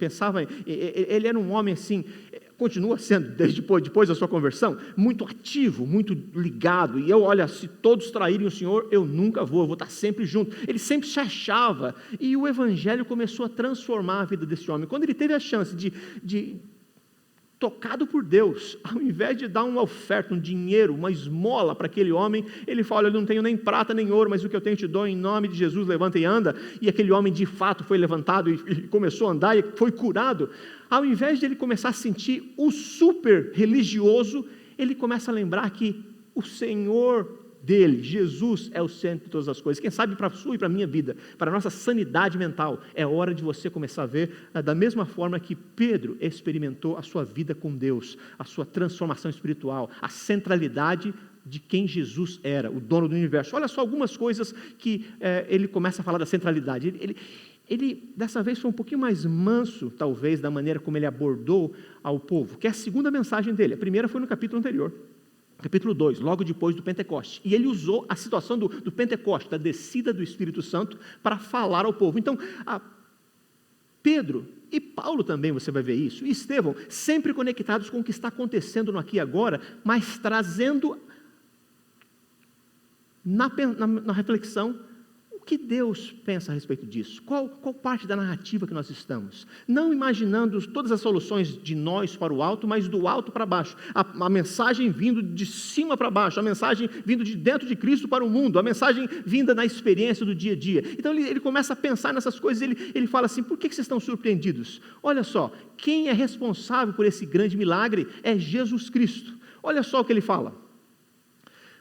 ele era um homem assim, continua sendo, desde depois da sua conversão, muito ativo, muito ligado, e olha, se todos traírem o Senhor, eu nunca vou estar sempre junto. Ele sempre se achava, e o Evangelho começou a transformar a vida desse homem. Quando ele teve a chance de tocado por Deus, ao invés de dar uma oferta, um dinheiro, uma esmola para aquele homem, ele fala: eu não tenho nem prata nem ouro, mas o que eu tenho te dou, em nome de Jesus, levanta e anda. E aquele homem de fato foi levantado e começou a andar e foi curado. Ao invés de ele começar a sentir o super religioso, ele começa a lembrar que o Senhor dele, Jesus, é o centro de todas as coisas. Quem sabe para a sua e para a minha vida, para a nossa sanidade mental, é hora de você começar a ver da mesma forma que Pedro experimentou a sua vida com Deus, a sua transformação espiritual, a centralidade de quem Jesus era, o dono do universo. Olha só algumas coisas que ele começa a falar da centralidade. Ele, dessa vez, foi um pouquinho mais manso, talvez, da maneira como ele abordou ao povo, que é a segunda mensagem dele. A primeira foi no capítulo anterior, capítulo 2, logo depois do Pentecoste. E ele usou a situação do Pentecoste, da descida do Espírito Santo, para falar ao povo. Então, Pedro e Paulo também, você vai ver isso, e Estevão, sempre conectados com o que está acontecendo no aqui e agora, mas trazendo na reflexão o que Deus pensa a respeito disso, qual parte da narrativa que nós estamos, não imaginando todas as soluções de nós para o alto, mas do alto para baixo, a mensagem vindo de cima para baixo, a mensagem vindo de dentro de Cristo para o mundo, a mensagem vinda na experiência do dia a dia. Então ele começa a pensar nessas coisas, ele fala assim: por que vocês estão surpreendidos? Olha só, quem é responsável por esse grande milagre é Jesus Cristo. Olha só o que ele fala: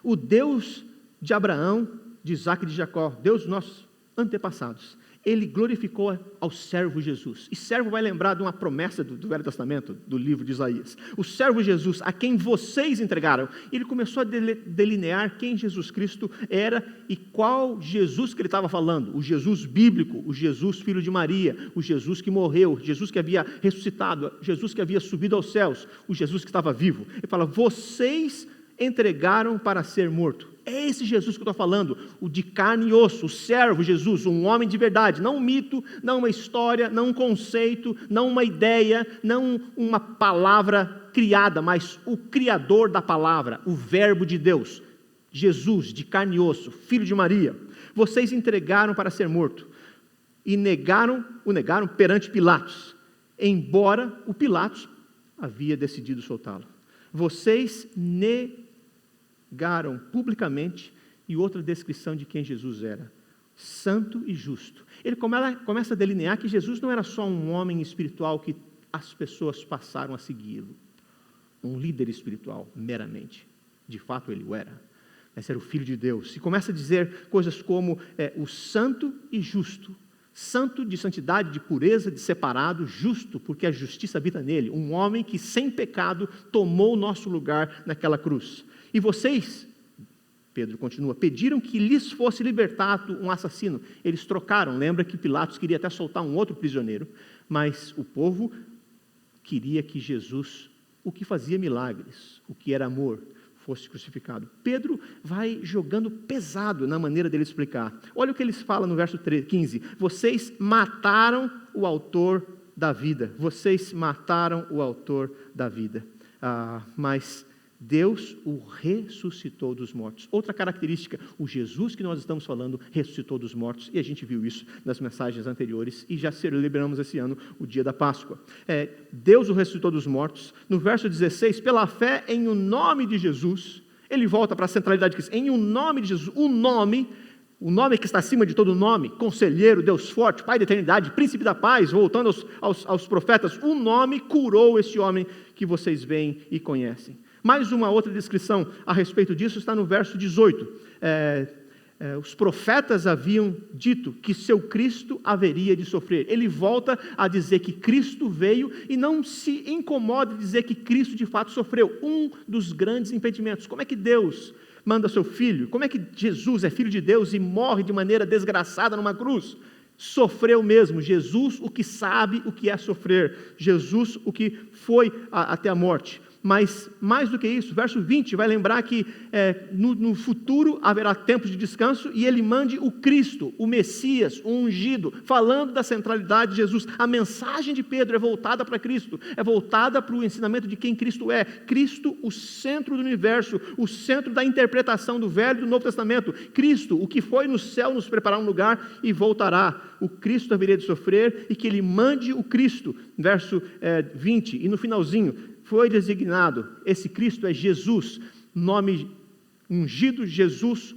o Deus de Abraão, de Isaac e de Jacó, Deus dos nossos antepassados, ele glorificou ao servo Jesus. E servo vai lembrar de uma promessa do Velho Testamento, do livro de Isaías. O servo Jesus, a quem vocês entregaram. Ele começou a delinear quem Jesus Cristo era e qual Jesus que ele estava falando. O Jesus bíblico, o Jesus filho de Maria, o Jesus que morreu, o Jesus que havia ressuscitado, Jesus que havia subido aos céus, o Jesus que estava vivo. Ele fala: vocês entregaram para ser morto. É esse Jesus que eu estou falando, o de carne e osso, o servo Jesus, um homem de verdade, não um mito, não uma história, não um conceito, não uma ideia, não uma palavra criada, mas o Criador da palavra, o Verbo de Deus, Jesus, de carne e osso, filho de Maria. Vocês entregaram para ser morto e o negaram perante Pilatos, embora o Pilatos havia decidido soltá-lo. Vocês negaram publicamente, e outra descrição de quem Jesus era: santo e justo. Ele começa a delinear que Jesus não era só um homem espiritual que as pessoas passaram a segui-lo, um líder espiritual meramente, de fato ele o era, mas era o Filho de Deus, e começa a dizer coisas como o santo e justo, santo de santidade, de pureza, de separado, justo, porque a justiça habita nele, um homem que sem pecado tomou o nosso lugar naquela cruz. E vocês, Pedro continua, pediram que lhes fosse libertado um assassino. Eles trocaram, lembra que Pilatos queria até soltar um outro prisioneiro, mas o povo queria que Jesus, o que fazia milagres, o que era amor, fosse crucificado. Pedro vai jogando pesado na maneira dele explicar. Olha o que eles falam no verso 15. Vocês mataram o autor da vida. Vocês mataram o autor da vida. Mas Deus o ressuscitou dos mortos. Outra característica, o Jesus que nós estamos falando ressuscitou dos mortos, e a gente viu isso nas mensagens anteriores, e já celebramos esse ano o dia da Páscoa. Deus o ressuscitou dos mortos. No verso 16, pela fé em o nome de Jesus, ele volta para a centralidade que diz, em o nome de Jesus, o nome que está acima de todo nome, Conselheiro, Deus forte, Pai da eternidade, Príncipe da paz, voltando aos profetas, o nome curou esse homem que vocês veem e conhecem. Mais uma outra descrição a respeito disso está no verso 18. Os profetas haviam dito que seu Cristo haveria de sofrer. Ele volta a dizer que Cristo veio e não se incomoda de dizer que Cristo de fato sofreu. Um dos grandes impedimentos. Como é que Deus manda seu Filho? Como é que Jesus é Filho de Deus e morre de maneira desgraçada numa cruz? Sofreu mesmo. Jesus, o que sabe o que é sofrer. Jesus, o que foi até a morte. Mas, mais do que isso, verso 20 vai lembrar que no futuro haverá tempos de descanso e ele mande o Cristo, o Messias, o ungido, falando da centralidade de Jesus. A mensagem de Pedro é voltada para Cristo, é voltada para o ensinamento de quem Cristo é. Cristo, o centro do universo, o centro da interpretação do Velho e do Novo Testamento. Cristo, o que foi no céu nos preparar um lugar e voltará. O Cristo haveria de sofrer e que ele mande o Cristo, verso 20, e no finalzinho, foi designado, esse Cristo é Jesus, nome ungido, Jesus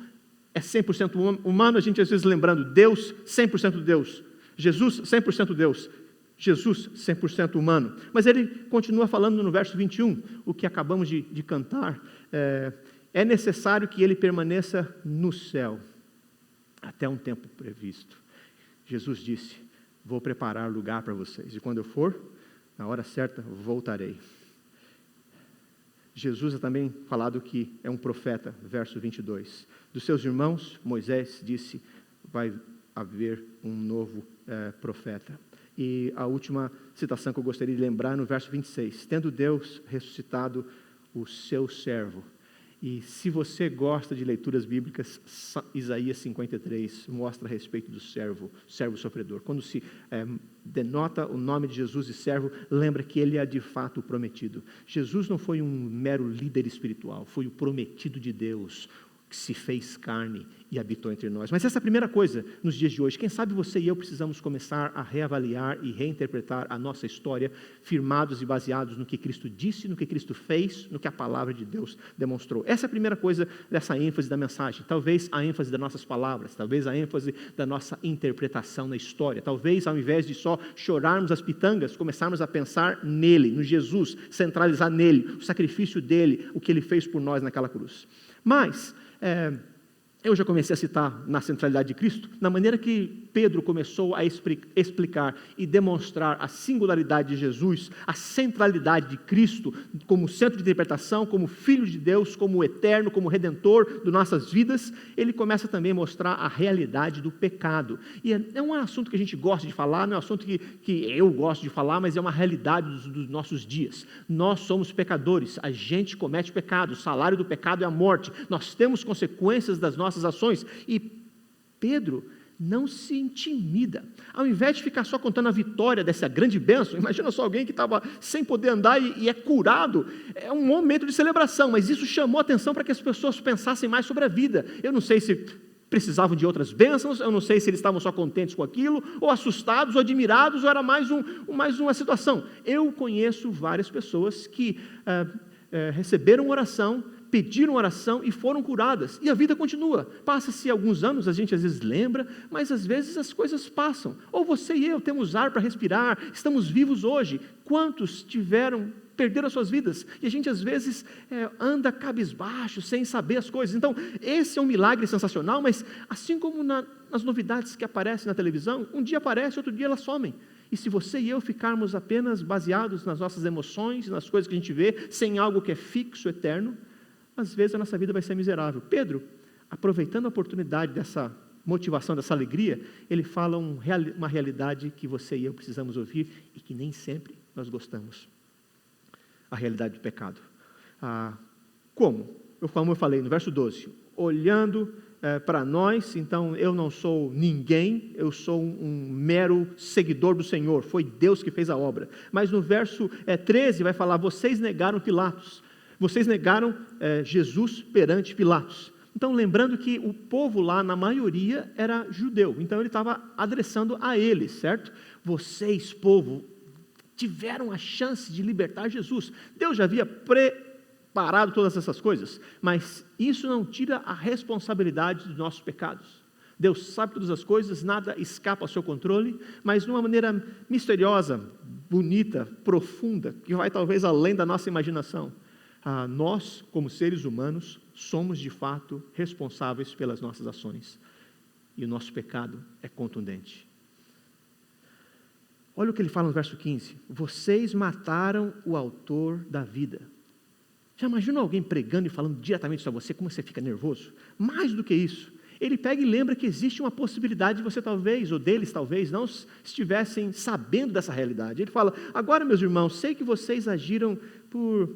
é 100% humano, a gente às vezes lembrando, Deus, 100% Deus, Jesus, 100% Deus, Jesus, 100% humano. Mas ele continua falando no verso 21, o que acabamos de cantar, é necessário que ele permaneça no céu, até um tempo previsto. Jesus disse, vou preparar lugar para vocês, e quando eu for, na hora certa, voltarei. Jesus é também falado que é um profeta, verso 22. Dos seus irmãos, Moisés disse, vai haver um novo profeta. E a última citação que eu gostaria de lembrar no verso 26. Tendo Deus ressuscitado o seu servo. E se você gosta de leituras bíblicas, Isaías 53 mostra a respeito do servo sofredor. Quando se denota o nome de Jesus de servo, lembra que ele é de fato o prometido. Jesus não foi um mero líder espiritual, foi o prometido de Deus, que se fez carne e habitou entre nós. Mas essa é a primeira coisa nos dias de hoje. Quem sabe você e eu precisamos começar a reavaliar e reinterpretar a nossa história, firmados e baseados no que Cristo disse, no que Cristo fez, no que a palavra de Deus demonstrou. Essa é a primeira coisa dessa ênfase da mensagem. Talvez a ênfase das nossas palavras, talvez a ênfase da nossa interpretação na história. Talvez ao invés de só chorarmos as pitangas, começarmos a pensar nele, no Jesus, centralizar nele, o sacrifício dele, o que ele fez por nós naquela cruz. Mas eu já comecei a citar na centralidade de Cristo, na maneira que Pedro começou a explicar e demonstrar a singularidade de Jesus, a centralidade de Cristo como centro de interpretação, como Filho de Deus, como eterno, como Redentor de nossas vidas, ele começa também a mostrar a realidade do pecado. E é um assunto que a gente gosta de falar, não é um assunto que eu gosto de falar, mas é uma realidade dos nossos dias. Nós somos pecadores, a gente comete pecado, o salário do pecado é a morte, nós temos consequências das nossas ações, e Pedro não se intimida. Ao invés de ficar só contando a vitória dessa grande bênção, imagina só alguém que estava sem poder andar e é curado, é um momento de celebração, mas isso chamou a atenção para que as pessoas pensassem mais sobre a vida. Eu não sei se precisavam de outras bênçãos, eu não sei se eles estavam só contentes com aquilo, ou assustados, ou admirados, ou era mais uma situação. Eu conheço várias pessoas que receberam oração, pediram oração e foram curadas, e a vida continua. Passa-se alguns anos, a gente às vezes lembra, mas às vezes as coisas passam. Ou você e eu temos ar para respirar, estamos vivos hoje. Quantos perderam as suas vidas? E a gente às vezes anda cabisbaixo, sem saber as coisas. Então, esse é um milagre sensacional, mas assim como nas novidades que aparecem na televisão, um dia aparece, outro dia elas somem. E se você e eu ficarmos apenas baseados nas nossas emoções, nas coisas que a gente vê, sem algo que é fixo, eterno, às vezes a nossa vida vai ser miserável. Pedro, aproveitando a oportunidade dessa motivação, dessa alegria, ele fala uma realidade que você e eu precisamos ouvir e que nem sempre nós gostamos. A realidade do pecado. Como? como eu falei no verso 12, olhando para nós, então eu não sou ninguém, eu sou um mero seguidor do Senhor, foi Deus que fez a obra. Mas no verso 13 vai falar, vocês negaram Pilatos, vocês negaram Jesus perante Pilatos. Então lembrando que o povo lá, na maioria, era judeu, então ele estava adressando a eles, certo? Vocês, povo, tiveram a chance de libertar Jesus, Deus já havia preparado todas essas coisas, mas isso não tira a responsabilidade dos nossos pecados. Deus sabe todas as coisas, nada escapa ao seu controle, mas de uma maneira misteriosa, bonita, profunda, que vai talvez além da nossa imaginação. Nós, como seres humanos, somos de fato responsáveis pelas nossas ações, e o nosso pecado é contundente. Olha o que ele fala no verso 15, vocês mataram o autor da vida. Já imaginou alguém pregando e falando diretamente isso a você, como você fica nervoso? Mais do que isso, ele pega e lembra que existe uma possibilidade de você talvez, ou deles talvez, não estivessem sabendo dessa realidade. Ele fala, agora meus irmãos, sei que vocês agiram por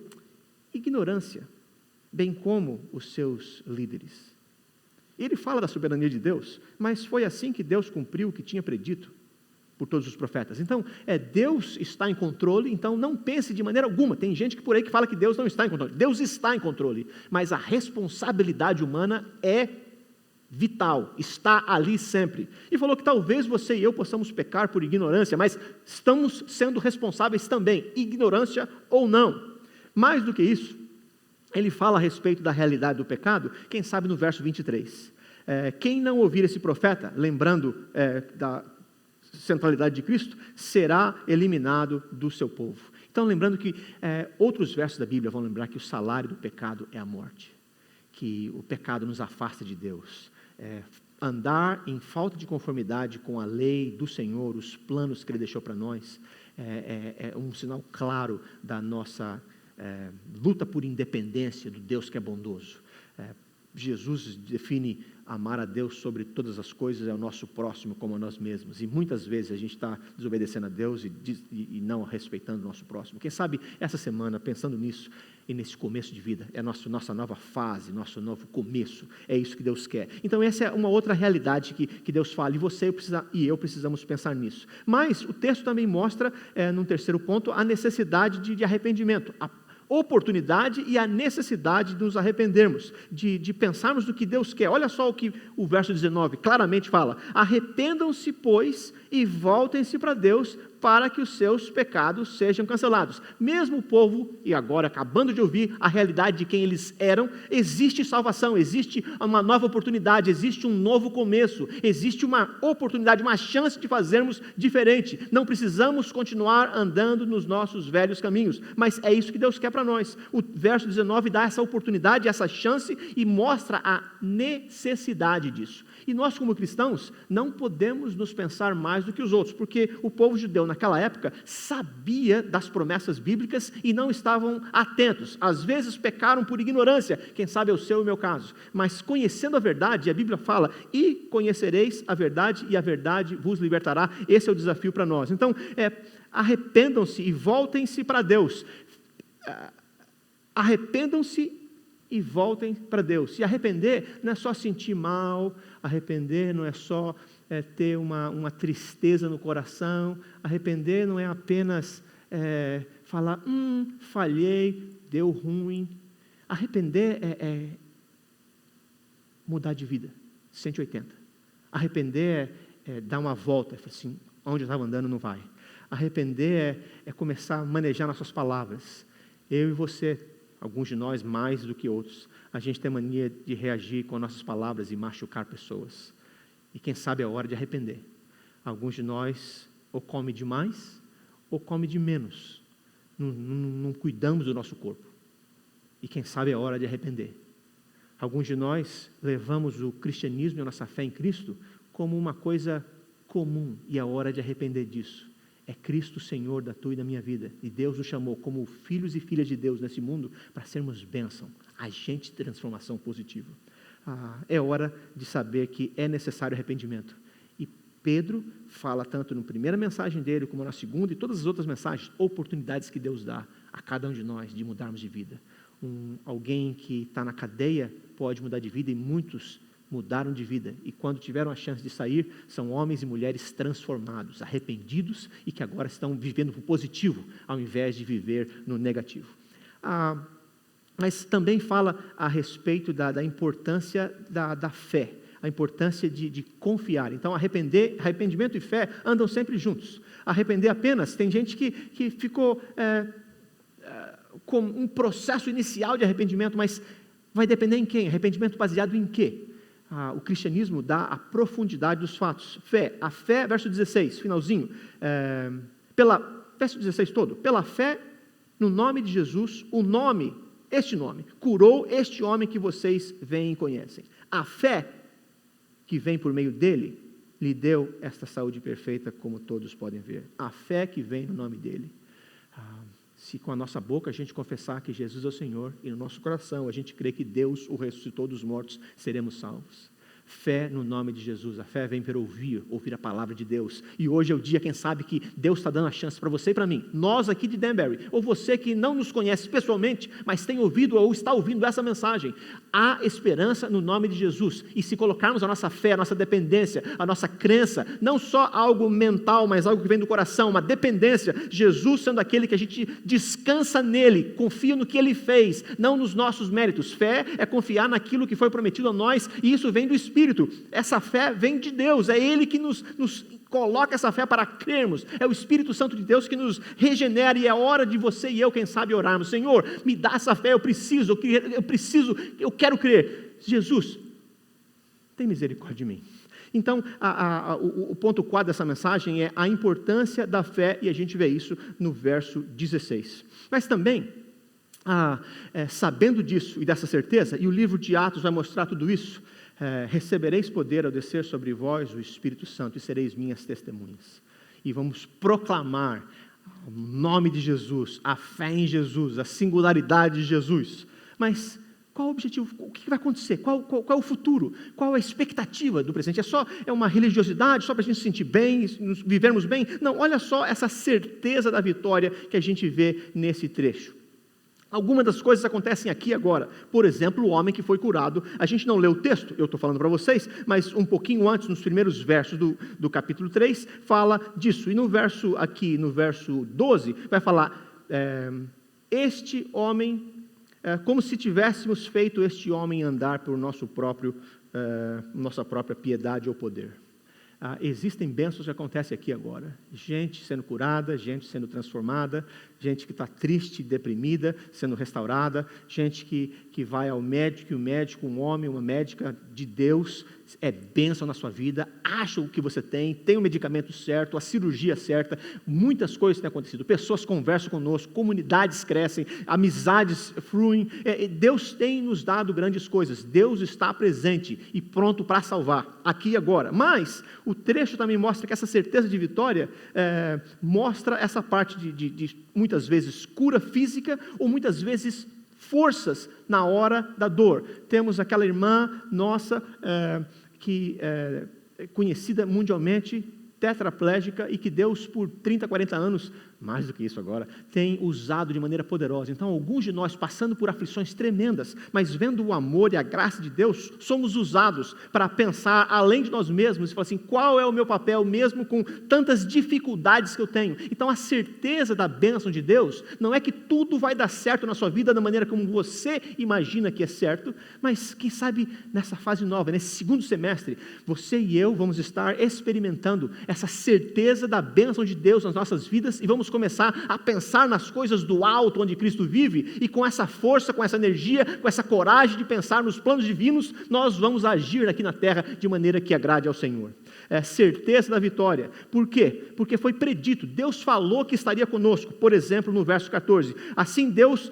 ignorância, bem como os seus líderes. Ele fala da soberania de Deus, mas foi assim que Deus cumpriu o que tinha predito por todos os profetas. Então, Deus está em controle, então não pense de maneira alguma, tem gente que por aí que fala que Deus não está em controle, Deus está em controle, mas a responsabilidade humana é vital, está ali sempre, e falou que talvez você e eu possamos pecar por ignorância, mas estamos sendo responsáveis também, ignorância ou não. Mais do que isso, ele fala a respeito da realidade do pecado, quem sabe no verso 23, quem não ouvir esse profeta, lembrando da centralidade de Cristo, será eliminado do seu povo. Então, lembrando que outros versos da Bíblia vão lembrar que o salário do pecado é a morte, que o pecado nos afasta de Deus. Andar em falta de conformidade com a lei do Senhor, os planos que Ele deixou para nós, é um sinal claro da nossa luta por independência do Deus que é bondoso. Jesus define amar a Deus sobre todas as coisas, é o nosso próximo como a nós mesmos, e muitas vezes a gente está desobedecendo a Deus e não respeitando o nosso próximo. Quem sabe essa semana, pensando nisso, e nesse começo de vida, é a nossa nova fase, nosso novo começo, é isso que Deus quer. Então essa é uma outra realidade que Deus fala, e você e eu precisamos pensar nisso. Mas o texto também mostra, num terceiro ponto, a necessidade de arrependimento, a oportunidade e a necessidade de nos arrependermos, de pensarmos no que Deus quer. Olha só o que o verso 19 claramente fala, arrependam-se, pois, e voltem-se para Deus, para que os seus pecados sejam cancelados. Mesmo o povo, e agora acabando de ouvir a realidade de quem eles eram, existe salvação, existe uma nova oportunidade, existe um novo começo, existe uma oportunidade, uma chance de fazermos diferente. Não precisamos continuar andando nos nossos velhos caminhos, mas é isso que Deus quer para nós. O verso 19 dá essa oportunidade, essa chance e mostra a necessidade disso. E nós, como cristãos, não podemos nos pensar mais do que os outros, porque o povo judeu naquela época sabia das promessas bíblicas e não estavam atentos. Às vezes pecaram por ignorância, quem sabe é o seu e o meu caso, mas conhecendo a verdade, a Bíblia fala, e conhecereis a verdade e a verdade vos libertará. Esse é o desafio para nós. Então, arrependam-se e voltem-se para Deus. Arrependam-se e voltem para Deus. Se arrepender não é só sentir mal, arrepender não é só ter uma tristeza no coração, arrepender não é apenas falar, falhei, deu ruim. Arrepender é mudar de vida, 180. Arrepender é dar uma volta, assim, onde eu estava andando não vai. Arrepender é começar a manejar nossas palavras. Eu e você, alguns de nós mais do que outros, a gente tem mania de reagir com nossas palavras e machucar pessoas. E quem sabe é a hora de arrepender. Alguns de nós ou come demais ou come de menos. Não cuidamos do nosso corpo. E quem sabe é a hora de arrepender. Alguns de nós levamos o cristianismo e a nossa fé em Cristo como uma coisa comum e é hora de arrepender disso. É Cristo Senhor da tua e da minha vida. E Deus nos chamou como filhos e filhas de Deus nesse mundo para sermos bênção, agente de transformação positiva. É hora de saber que é necessário arrependimento. E Pedro fala tanto na primeira mensagem dele como na segunda e todas as outras mensagens, oportunidades que Deus dá a cada um de nós de mudarmos de vida. alguém que está na cadeia pode mudar de vida, e muitos mudaram de vida, e quando tiveram a chance de sair, são homens e mulheres transformados, arrependidos, e que agora estão vivendo no positivo, ao invés de viver no negativo. Mas também fala a respeito da importância da fé, a importância de confiar. Então, arrependimento e fé andam sempre juntos. Arrepender apenas, tem gente que ficou com um processo inicial de arrependimento, mas vai depender em quem? Arrependimento baseado em quê? O cristianismo dá a profundidade dos fatos. A fé, verso 16, finalzinho, verso 16 todo, pela fé no nome de Jesus, este nome, curou este homem que vocês veem e conhecem. A fé que vem por meio dele, lhe deu esta saúde perfeita, como todos podem ver. A fé que vem no nome dele. Se com a nossa boca a gente confessar que Jesus é o Senhor, e no nosso coração a gente crê que Deus o ressuscitou dos mortos, seremos salvos. Fé no nome de Jesus. A fé vem para ouvir a palavra de Deus. E hoje é o dia, quem sabe, que Deus está dando a chance para você e para mim. Nós aqui de Danbury, ou você que não nos conhece pessoalmente, mas tem ouvido ou está ouvindo essa mensagem. Há esperança no nome de Jesus. E se colocarmos a nossa fé, a nossa dependência, a nossa crença, não só algo mental, mas algo que vem do coração, uma dependência, Jesus sendo aquele que a gente descansa nele, confia no que ele fez, não nos nossos méritos. Fé é confiar naquilo que foi prometido a nós, e isso vem do Espírito. Essa fé vem de Deus, é Ele que nos coloca essa fé para crermos, é o Espírito Santo de Deus que nos regenera, e é hora de você e eu, quem sabe, orarmos. Senhor, me dá essa fé, eu quero crer. Jesus, tem misericórdia de mim. Então, o ponto 4 dessa mensagem é a importância da fé, e a gente vê isso no verso 16. Mas também, sabendo disso e dessa certeza, e o livro de Atos vai mostrar tudo isso, recebereis poder ao descer sobre vós o Espírito Santo, e sereis minhas testemunhas. E vamos proclamar o nome de Jesus, a fé em Jesus, a singularidade de Jesus. Mas qual o objetivo? O que vai acontecer? Qual é o futuro? Qual a expectativa do presente? É uma religiosidade só para a gente se sentir bem, vivermos bem? Não, olha só essa certeza da vitória que a gente vê nesse trecho. Algumas das coisas acontecem aqui agora. Por exemplo, o homem que foi curado. A gente não leu o texto, eu estou falando para vocês, mas um pouquinho antes, nos primeiros versos do capítulo 3, fala disso. E no verso 12, vai falar, este homem, como se tivéssemos feito este homem andar por nossa própria piedade ou poder. Existem bênçãos que acontecem aqui agora. Gente sendo curada, gente sendo transformada, gente que está triste, deprimida, sendo restaurada, gente que vai ao médico, e o médico, um homem, uma médica de Deus, é bênção na sua vida, acha o que você tem o medicamento certo, a cirurgia certa, muitas coisas têm acontecido, pessoas conversam conosco, comunidades crescem, amizades fluem, Deus tem nos dado grandes coisas, Deus está presente e pronto para salvar, aqui e agora. Mas o trecho também mostra que essa certeza de vitória mostra essa parte de muitas vezes cura física, ou muitas vezes forças na hora da dor. Temos aquela irmã nossa que é conhecida mundialmente, tetraplégica, e que Deus por 30, 40 anos, mais do que isso agora, tem usado de maneira poderosa. Então, alguns de nós passando por aflições tremendas, mas vendo o amor e a graça de Deus, somos usados para pensar além de nós mesmos e falar assim, qual é o meu papel mesmo com tantas dificuldades que eu tenho? Então, a certeza da bênção de Deus não é que tudo vai dar certo na sua vida da maneira como você imagina que é certo, mas quem sabe nessa fase nova, nesse segundo semestre, você e eu vamos estar experimentando essa certeza da bênção de Deus nas nossas vidas, e vamos começar a pensar nas coisas do alto onde Cristo vive, e com essa força, com essa energia, com essa coragem de pensar nos planos divinos, nós vamos agir aqui na terra de maneira que agrade ao Senhor. Certeza da vitória. Por quê? Porque foi predito, Deus falou que estaria conosco. Por exemplo, no verso 14, assim Deus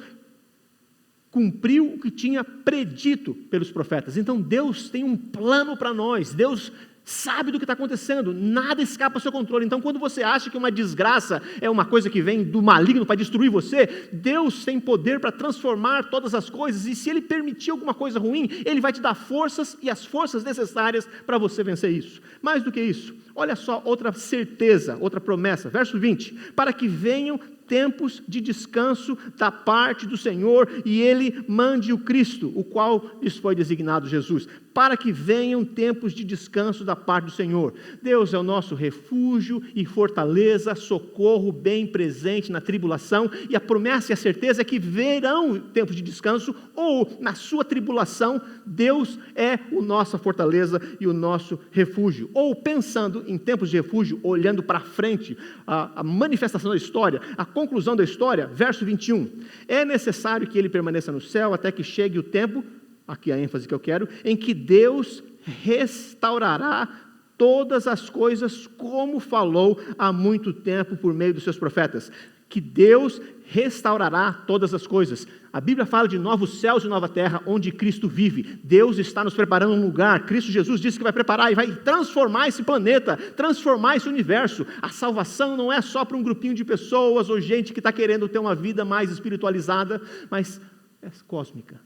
cumpriu o que tinha predito pelos profetas. Então Deus tem um plano para nós, Deus sabe do que está acontecendo, nada escapa ao seu controle. Então, quando você acha que uma desgraça é uma coisa que vem do maligno para destruir você, Deus tem poder para transformar todas as coisas, e se Ele permitir alguma coisa ruim, Ele vai te dar forças e as forças necessárias para você vencer isso. Mais do que isso, olha só outra certeza, outra promessa, verso 20, para que venham tempos de descanso da parte do Senhor e Ele mande o Cristo, o qual lhes foi designado Jesus, para que venham tempos de descanso da parte do Senhor. Deus é o nosso refúgio e fortaleza, socorro bem presente na tribulação, e a promessa e a certeza é que verão tempos de descanso, ou na sua tribulação, Deus é a nossa fortaleza e o nosso refúgio. Ou pensando em tempos de refúgio, olhando para frente, a manifestação da história, a conclusão da história, verso 21, é necessário que ele permaneça no céu até que chegue o tempo, aqui a ênfase que eu quero, em que Deus restaurará todas as coisas como falou há muito tempo por meio dos seus profetas. Que Deus restaurará todas as coisas. A Bíblia fala de novos céus e nova terra, onde Cristo vive. Deus está nos preparando um lugar. Cristo Jesus disse que vai preparar e vai transformar esse planeta, transformar esse universo. A salvação não é só para um grupinho de pessoas ou gente que está querendo ter uma vida mais espiritualizada, mas é cósmica,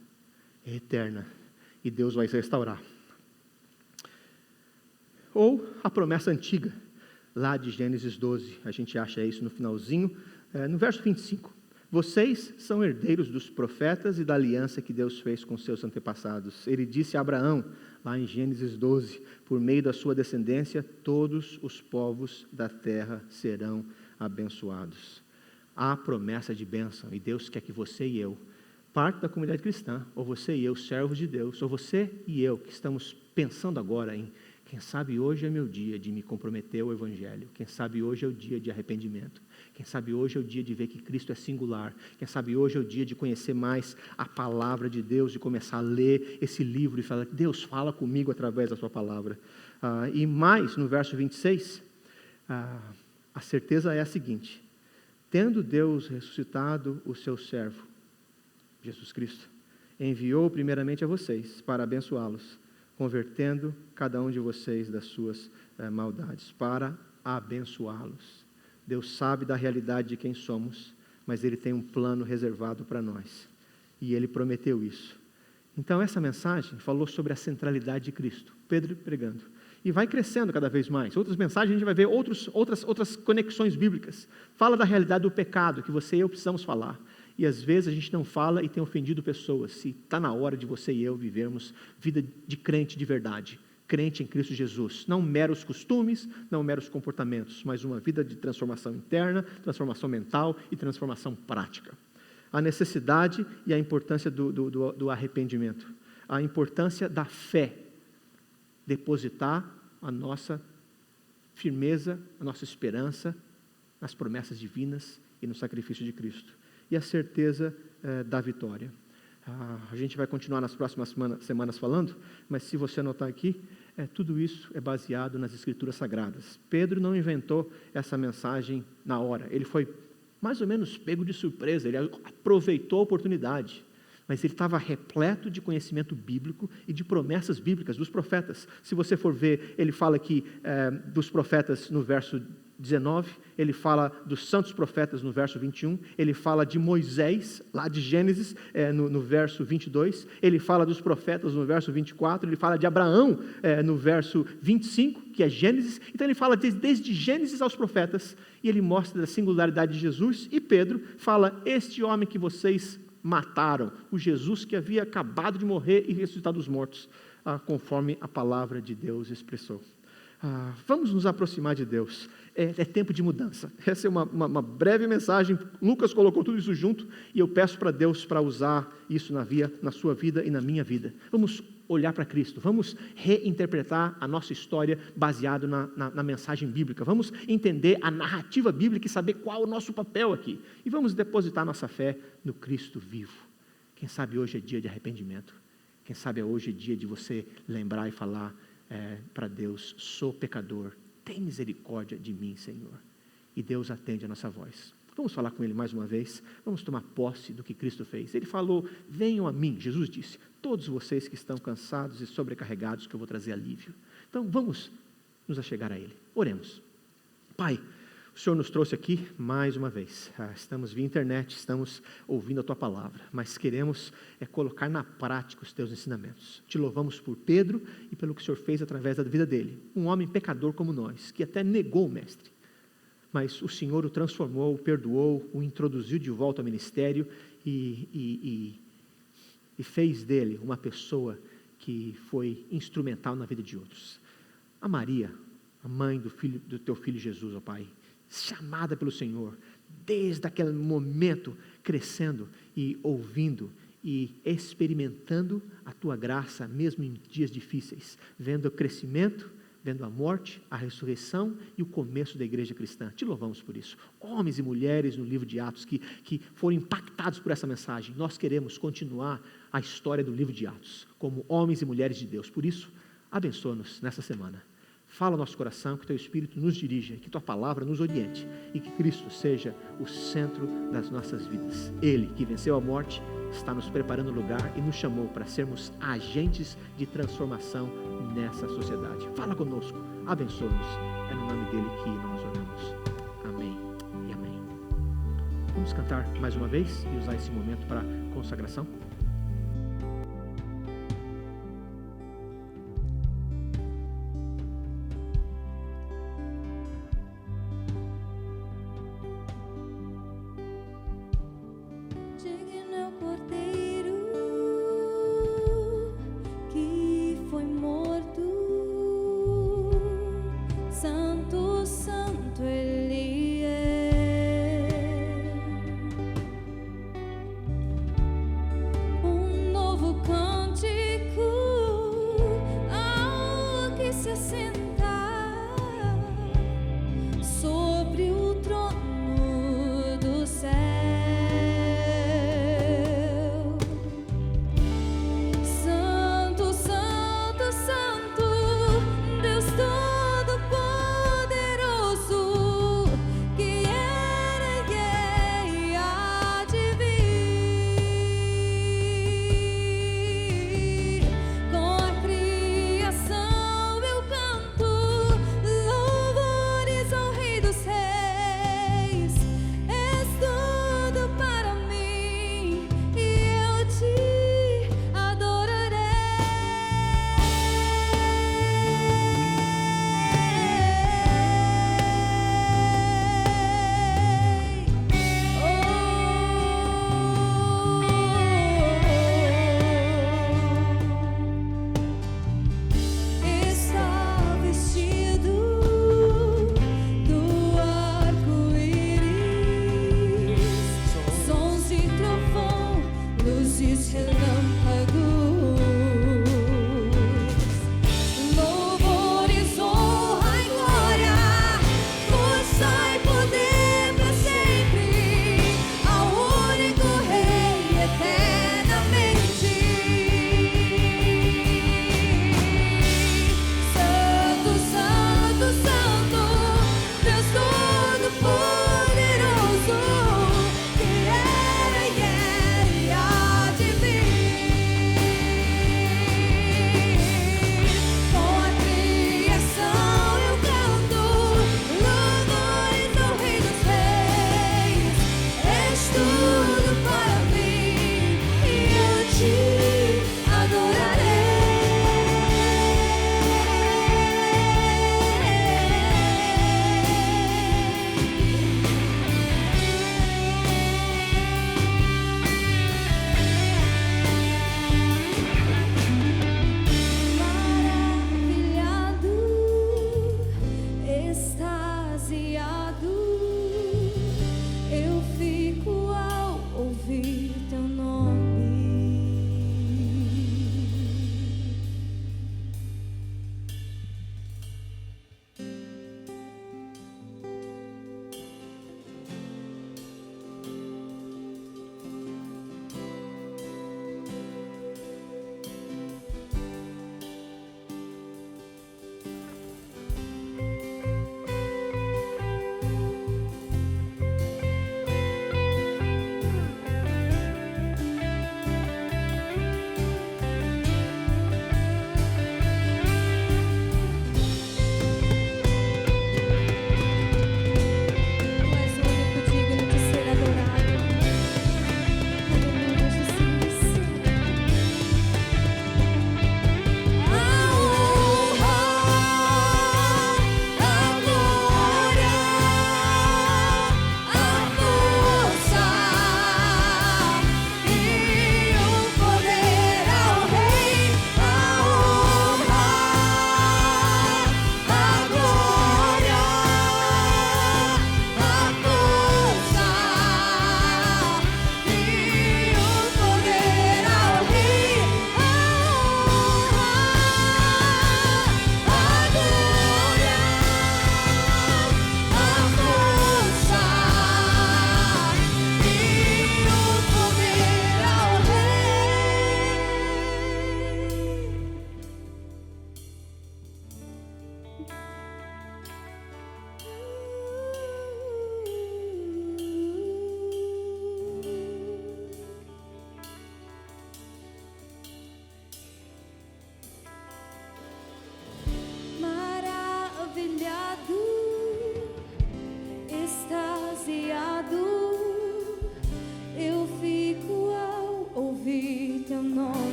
é eterna, e Deus vai se restaurar. Ou a promessa antiga, lá de Gênesis 12, a gente acha isso no finalzinho, no verso 25, vocês são herdeiros dos profetas e da aliança que Deus fez com seus antepassados. Ele disse a Abraão, lá em Gênesis 12, por meio da sua descendência, todos os povos da terra serão abençoados. Há promessa de bênção, e Deus quer que você e eu, parte da comunidade cristã, ou você e eu, servos de Deus, ou você e eu, que estamos pensando agora em, quem sabe hoje é meu dia de me comprometer ao Evangelho, quem sabe hoje é o dia de arrependimento, quem sabe hoje é o dia de ver que Cristo é singular, quem sabe hoje é o dia de conhecer mais a palavra de Deus, de começar a ler esse livro e falar, Deus fala comigo através da sua palavra. E mais, no verso 26, a certeza é a seguinte, tendo Deus ressuscitado o seu servo, Jesus Cristo, enviou primeiramente a vocês para abençoá-los, convertendo cada um de vocês das suas maldades, para abençoá-los. Deus sabe da realidade de quem somos, mas Ele tem um plano reservado para nós, e Ele prometeu isso. Então essa mensagem falou sobre a centralidade de Cristo, Pedro pregando, e vai crescendo cada vez mais. Outras mensagens a gente vai ver outras conexões bíblicas, fala da realidade do pecado, que você e eu precisamos falar, e às vezes a gente não fala e tem ofendido pessoas. Se está na hora de você e eu vivermos vida de crente de verdade, crente em Cristo Jesus, não meros costumes, não meros comportamentos, mas uma vida de transformação interna, transformação mental e transformação prática. A necessidade e a importância do arrependimento, a importância da fé, depositar a nossa firmeza, a nossa esperança nas promessas divinas e no sacrifício de Cristo. E a certeza da vitória. A gente vai continuar nas próximas semanas falando, mas se você anotar aqui, tudo isso é baseado nas Escrituras Sagradas. Pedro não inventou essa mensagem na hora, ele foi mais ou menos pego de surpresa, ele aproveitou a oportunidade, mas ele estava repleto de conhecimento bíblico e de promessas bíblicas dos profetas. Se você for ver, ele fala aqui dos profetas no verso 19, ele fala dos santos profetas no verso 21, ele fala de Moisés, lá de Gênesis, no verso 22, ele fala dos profetas no verso 24, ele fala de Abraão no verso 25, que é Gênesis, então ele fala desde Gênesis aos profetas, e ele mostra a singularidade de Jesus, e Pedro fala, este homem que vocês mataram, o Jesus que havia acabado de morrer e ressuscitar dos mortos, conforme a palavra de Deus expressou. Vamos nos aproximar de Deus, é tempo de mudança. Essa é uma breve mensagem, Lucas colocou tudo isso junto, e eu peço para Deus para usar isso na sua vida e na minha vida. Vamos olhar para Cristo, vamos reinterpretar a nossa história baseado na mensagem bíblica, vamos entender a narrativa bíblica e saber qual é o nosso papel aqui, e vamos depositar nossa fé no Cristo vivo. Quem sabe hoje é dia de arrependimento, quem sabe hoje é dia de você lembrar e falar para Deus, sou pecador, tem misericórdia de mim, Senhor. E Deus atende a nossa voz. Vamos falar com Ele mais uma vez, vamos tomar posse do que Cristo fez. Ele falou, venham a mim, Jesus disse, todos vocês que estão cansados e sobrecarregados, que eu vou trazer alívio. Então vamos nos achegar a Ele. Oremos. Pai, o Senhor nos trouxe aqui mais uma vez, estamos via internet, estamos ouvindo a Tua Palavra, mas queremos colocar na prática os Teus ensinamentos. Te louvamos por Pedro e pelo que o Senhor fez através da vida dele, um homem pecador como nós, que até negou o Mestre, mas o Senhor o transformou, o perdoou, o introduziu de volta ao ministério e fez dele uma pessoa que foi instrumental na vida de outros. A Maria, a mãe do teu filho Jesus, ó Pai, chamada pelo Senhor, desde aquele momento, crescendo e ouvindo e experimentando a tua graça, mesmo em dias difíceis, vendo o crescimento, vendo a morte, a ressurreição e o começo da igreja cristã. Te louvamos por isso. Homens e mulheres no livro de Atos que foram impactados por essa mensagem. Nós queremos continuar a história do livro de Atos, como homens e mulheres de Deus. Por isso, abençoa-nos nessa semana. Fala ao nosso coração, que teu Espírito nos dirija, que tua palavra nos oriente e que Cristo seja o centro das nossas vidas. Ele, que venceu a morte, está nos preparando lugar e nos chamou para sermos agentes de transformação nessa sociedade. Fala conosco, abençoa-nos. É no nome dele que nós oramos. Amém e amém. Vamos cantar mais uma vez e usar esse momento para consagração. Digno é o Cordeiro que foi morto, Santo, Santo Ele é.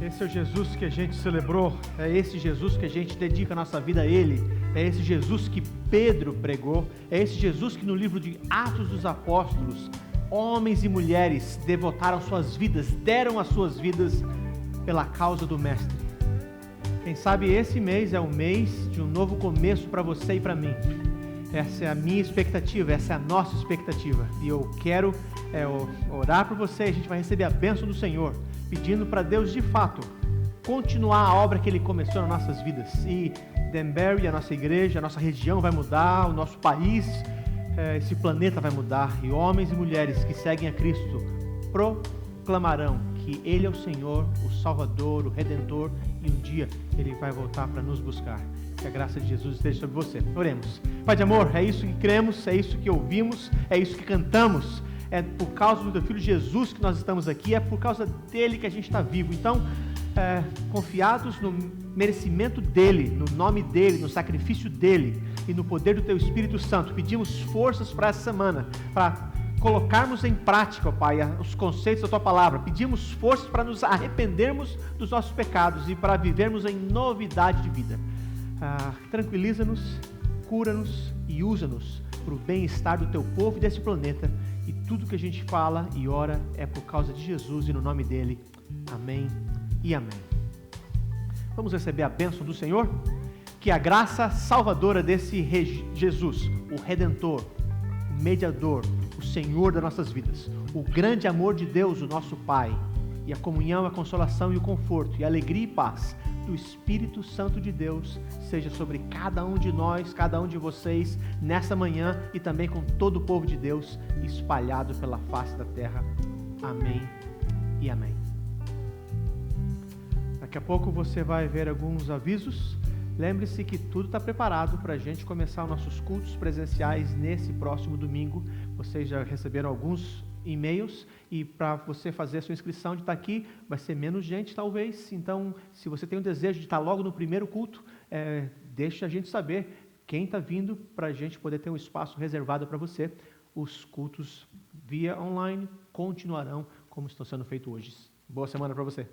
Esse é o Jesus que a gente celebrou, é esse Jesus que a gente dedica a nossa vida a Ele, é esse Jesus que Pedro pregou, é esse Jesus que no livro de Atos dos Apóstolos, homens e mulheres devotaram suas vidas, deram as suas vidas pela causa do Mestre. Quem sabe esse mês é o mês de um novo começo para você e para mim. Essa é a minha expectativa, essa é a nossa expectativa. E eu quero orar por você, a gente vai receber a bênção do Senhor, pedindo para Deus, de fato, continuar a obra que Ele começou nas nossas vidas. E Danbury, a nossa igreja, a nossa região vai mudar, o nosso país, esse planeta vai mudar. E homens e mulheres que seguem a Cristo proclamarão que Ele é o Senhor, o Salvador, o Redentor, e um dia Ele vai voltar para nos buscar. Que a graça de Jesus esteja sobre você. Oremos. Pai de amor, é isso que cremos, é isso que ouvimos, é isso que cantamos. É por causa do teu Filho Jesus que nós estamos aqui, é por causa dele que a gente está vivo. Então, confiados no merecimento dele, no nome dele, no sacrifício dele e no poder do teu Espírito Santo, pedimos forças para essa semana, para colocarmos em prática, ó Pai, os conceitos da tua palavra. Pedimos forças para nos arrependermos dos nossos pecados e para vivermos em novidade de vida. Tranquiliza-nos, cura-nos e usa-nos para o bem-estar do teu povo e desse planeta. E tudo que a gente fala e ora é por causa de Jesus e no nome dele. Amém e amém. Vamos receber a bênção do Senhor? Que a graça salvadora desse Jesus, o Redentor, o Mediador, o Senhor das nossas vidas, o grande amor de Deus, o nosso Pai, e a comunhão, a consolação e o conforto, e a alegria e paz do Espírito Santo de Deus seja sobre cada um de nós, cada um de vocês, nessa manhã e também com todo o povo de Deus espalhado pela face da terra. Amém e amém. Daqui a pouco você vai ver alguns avisos. Lembre-se que tudo está preparado para a gente começar os nossos cultos presenciais nesse próximo domingo. Vocês já receberam alguns e-mails e para você fazer a sua inscrição de estar aqui, vai ser menos gente talvez. Então, se você tem o desejo de estar logo no primeiro culto, deixe a gente saber quem está vindo para a gente poder ter um espaço reservado para você. Os cultos via online continuarão como estão sendo feitos hoje. Boa semana para você.